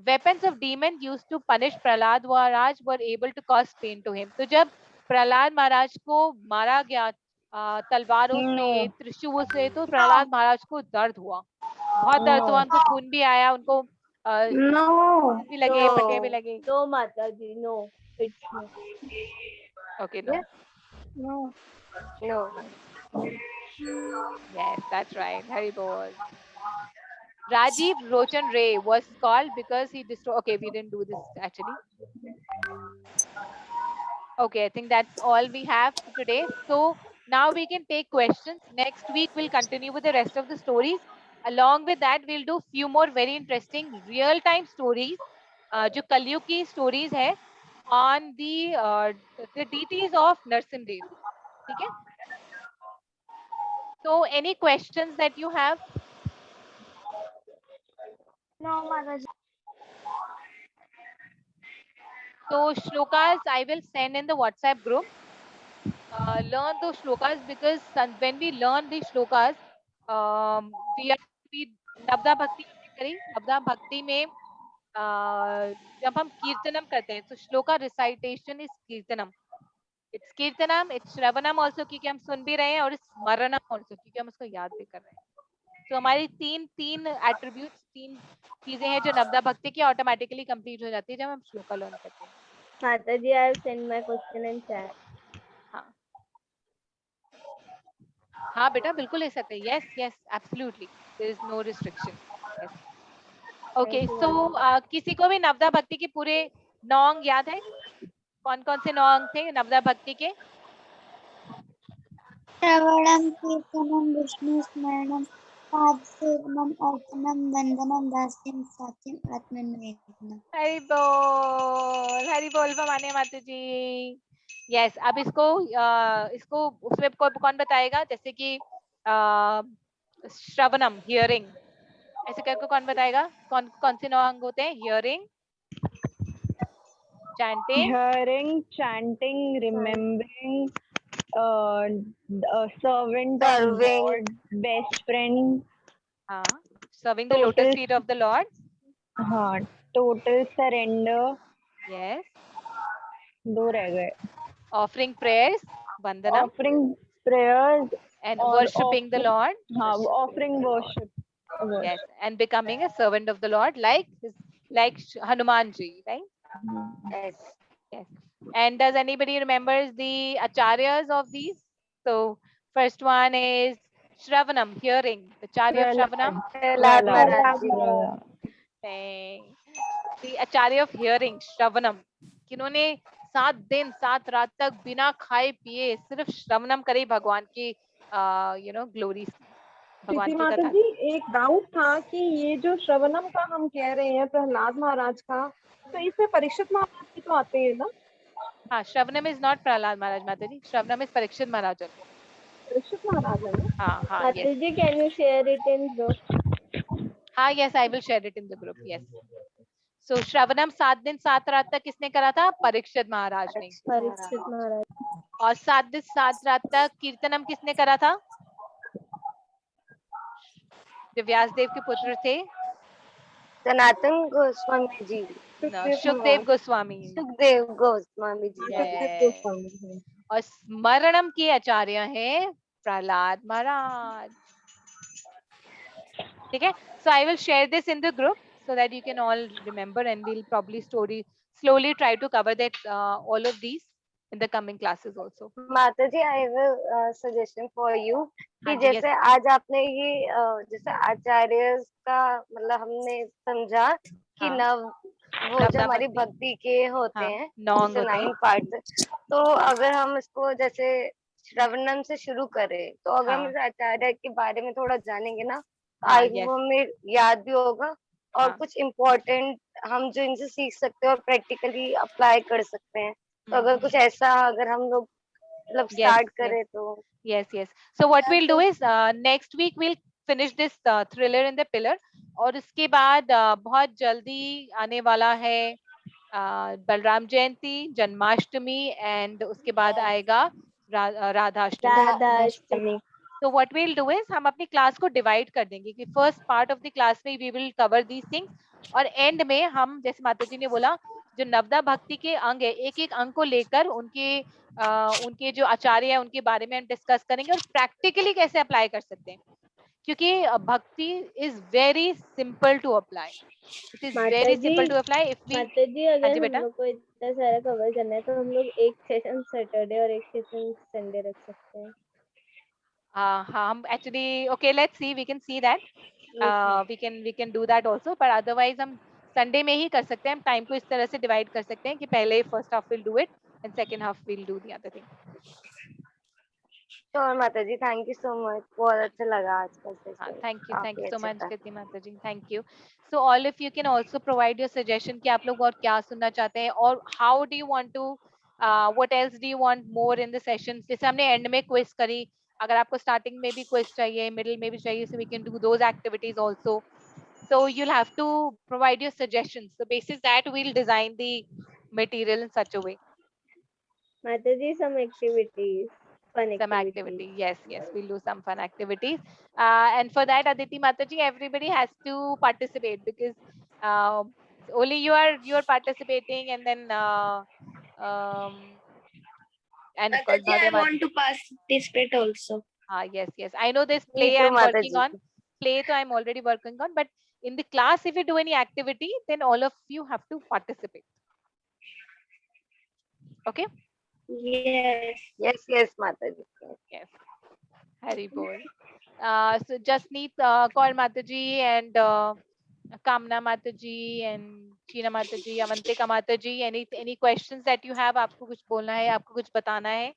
Weapons of demon used to punish Prahlad Maharaj were able to cause pain to him. तो जब प्रहलाद महाराज को मारा गया तलवारों से, त्रिशूल से, तो प्रहलाद महाराज को दर्द हुआ, बहुत दर्द हुआ, उनको खून भी आया, उनको भी लगे, फटे भी लगे. No, Mataji, no. It's no. Okay, no. Yes, that's right. Hari bol. Rajiv Rochan Ray was called because he destroyed. Okay, we didn't do this actually. Okay, I think that's all we have for today. So now we can take questions. Next week we'll continue with the rest of the stories. Along with that, we'll do few more very interesting real-time stories, जो कलयुग की stories है, on the deities of Narsimdev. ठीक है? So any questions that you have? No, Mataji. So shlokas I will send in the WhatsApp group. Learn those shlokas because when we learn these shlokas, we नवदा भक्ति करी. नवदा भक्ति में जब हम कीर्तनम करते हैं तो shloka recitation is kirtanam. It's kirtanam, it's shravanam also क्योंकि हम सुन भी रहे हैं, और स्मरणम also क्योंकि हम उसको याद भी कर रहे हैं. तो हमारी तीन एट्रीब्यूट्स, तीन चीजें हैं जो नवदा भक्ति की ऑटोमेटिकली कंप्लीट हो जाती है जब हम श्लोका लर्न करते हैं. Mataji, I have sent my question in chat. हाँ बेटा, बिल्कुल ले सकते हैं. Yes, yes, absolutely. There is no restriction. Yes. Okay, so किसी को भी नवदा भक्ति के पूरे नौंग याद है? कौन कौन से नौंग थे नवदा भक्ति के? श्रवणम कीर्तनम विष्णु स्मरणम पादसेवनम अर्चनम वंदनम दास्यम साक्ष्यम आत्मनिवेदनम. हरि बोल भवानी माता जी. यस, अब इसको उसमें कौन बताएगा? जैसे कि श्रवणम, हियरिंग, ऐसे करके कौन बताएगा? कौन कौन से 9 अंग होते हैं? Hearing, chanting, Hearing, chanting, remembering, uh, servant of Serving. God, best friend, हाँ, serving the lotus total, feet of the lord, हाँ, total surrender, यस, 2 रह गए. Offering prayers, vandanam, Offering prayers and or worshipping the lord, हाँ, offering worship. yes, and becoming a servant of the Lord like Hanuman ji, right? Yes. Yes. And does anybody remembers the acharyas of these? So first one is Shravanam, hearing. The Acharya of Shravanam. Prahlad Prahlad. Maharaj ji. Prahlad. The Acharya of hearing, Shravanam. जिन्होंने 7 दिन 7 रात तक बिना खाए पिए सिर्फ श्रवणम करे भगवान की ग्लोरी, भगवान प्रीति की माता कथा. जी, एक डाउट था कि ये जो श्रवणम का हम कह रहे हैं प्रहलाद महाराज का, तो इसमें परीक्षित महाराज भी तो आते हैं ना? हाँ, श्रवणम इज नॉट प्रहलाद महाराज माता जी, श्रवणम इज परीक्षित महाराज. परीक्षित महाराज है ना? हाँ हाँ, yes. Mataji, can you share it in group? हाँ, yes, I will share it in the group. Yes. So श्रवणम 7 दिन 7 रात तक किसने करा था? परीक्षित महाराज ने. Parikshit Maharaj. और 7 दिन 7 रात तक कीर्तनम किसने करा था? जो व्यासदेव के पुत्र थे, सनातन गोस्वामी जी. सुखदेव गोस्वामी. सुखदेव गोस्वामी जी. Yes. और स्मरणम के आचार्य हैं प्रहलाद महाराज. ठीक है. So I will share this in the group so that you can all remember, and we'll probably slowly try to cover that all of these in the coming classes also. Mata ji, I will suggestion for you कि हाँ जी, yes. जैसे आज आपने ये जैसे आचार्य का मतलब हमने समझा कि हाँ. नव वो जो नवदा हमारी भक्ति. भक्ति के होते हाँ, हैं 9 अंग जैसे होते हैं. 9 पार्ट्स, तो अगर हम इसको जैसे श्रवणम से शुरू करें तो अगर हम हाँ. इस आचार्य के बारे में थोड़ा जानेंगे ना, तो हाँ, आई yes. वो हमें याद भी होगा और हाँ. कुछ इम्पोर्टेंट हम जो इनसे सीख सकते हैं और प्रैक्टिकली अप्लाई कर सकते हैं. तो अगर कुछ ऐसा अगर हम लोग मतलब Yes, स्टार्ट yes. करें तो. Yes, yes. So what we'll do is next week we'll finish this thriller in the pillar, और उसके बाद बहुत जल्दी आने वाला है बलराम जयंती, जन्माष्टमी, एंड उसके बाद आएगा Radhashtami. Radha. So what we'll do is हम अपनी क्लास को डिवाइड कर देंगे कि first part of the class में we will cover these things, और एंड में हम जैसे माता जी ने बोला जो नवदा भक्ति के अंग है, एक एक अंग को लेकर उनके जो आचार्य है उनके बारे में हम डिस्कस करेंगे और प्रैक्टिकली कैसे अप्लाई कर सकते हैं, क्योंकि भक्ति is very simple to apply. It is very simple to apply if we. माता जी, हाँ अगर जी हम बेटा. लोग को इतना सारा कवर करना है तो हम लोग एक सेशन सैटरडे और एक सेशन संडे रख सकते हैं. हाँ, हम actually okay, let's see, we can see that, we can do that also, पर अदरवाइज हम संडे में ही कर सकते हैं. हम टाइम को इस तरह से डिवाइड कर सकते हैं कि पहले first half will do it and second half will do the other thing. Sure माता ji, thank you so much, बहुत अच्छा लगा आज का सेशन. थैंक यू काफी सो अच्छा मच था. Kriti Mata ji, thank you. So all of you can also provide your suggestion कि आप लोग और क्या सुनना चाहते हैं, और how do you want to what else do you want more in the sessions. जैसे हमने एंड में क्विज करी, अगर आपको स्टार्टिंग में भी क्विज चाहिए, मिडिल में भी चाहिए, so we can do those activities also. So you'll have to provide your suggestions. So basis that we'll design the material in such a way. माता जी, some activities, fun Some activities. activity. Yes, yes, we'll do some fun activities. And for that, Aditi Mataji, everybody has to participate, because only you are participating, and then and of course Mataji, I Bhavya want to participate also. yes, yes. I know this Me play too, I'm माता working ji. on. Play so I'm already working on, but in the class, if you do any activity, then all of you have to participate. Okay. Yes. Yes, yes, माता जी. Yes. Hari Bol. So just need call Mataji and Kamna Mataji and Sheena Mataji, Avantika Mataji. Any questions that you have? आपको कुछ बोलना है, आपको कुछ बताना है?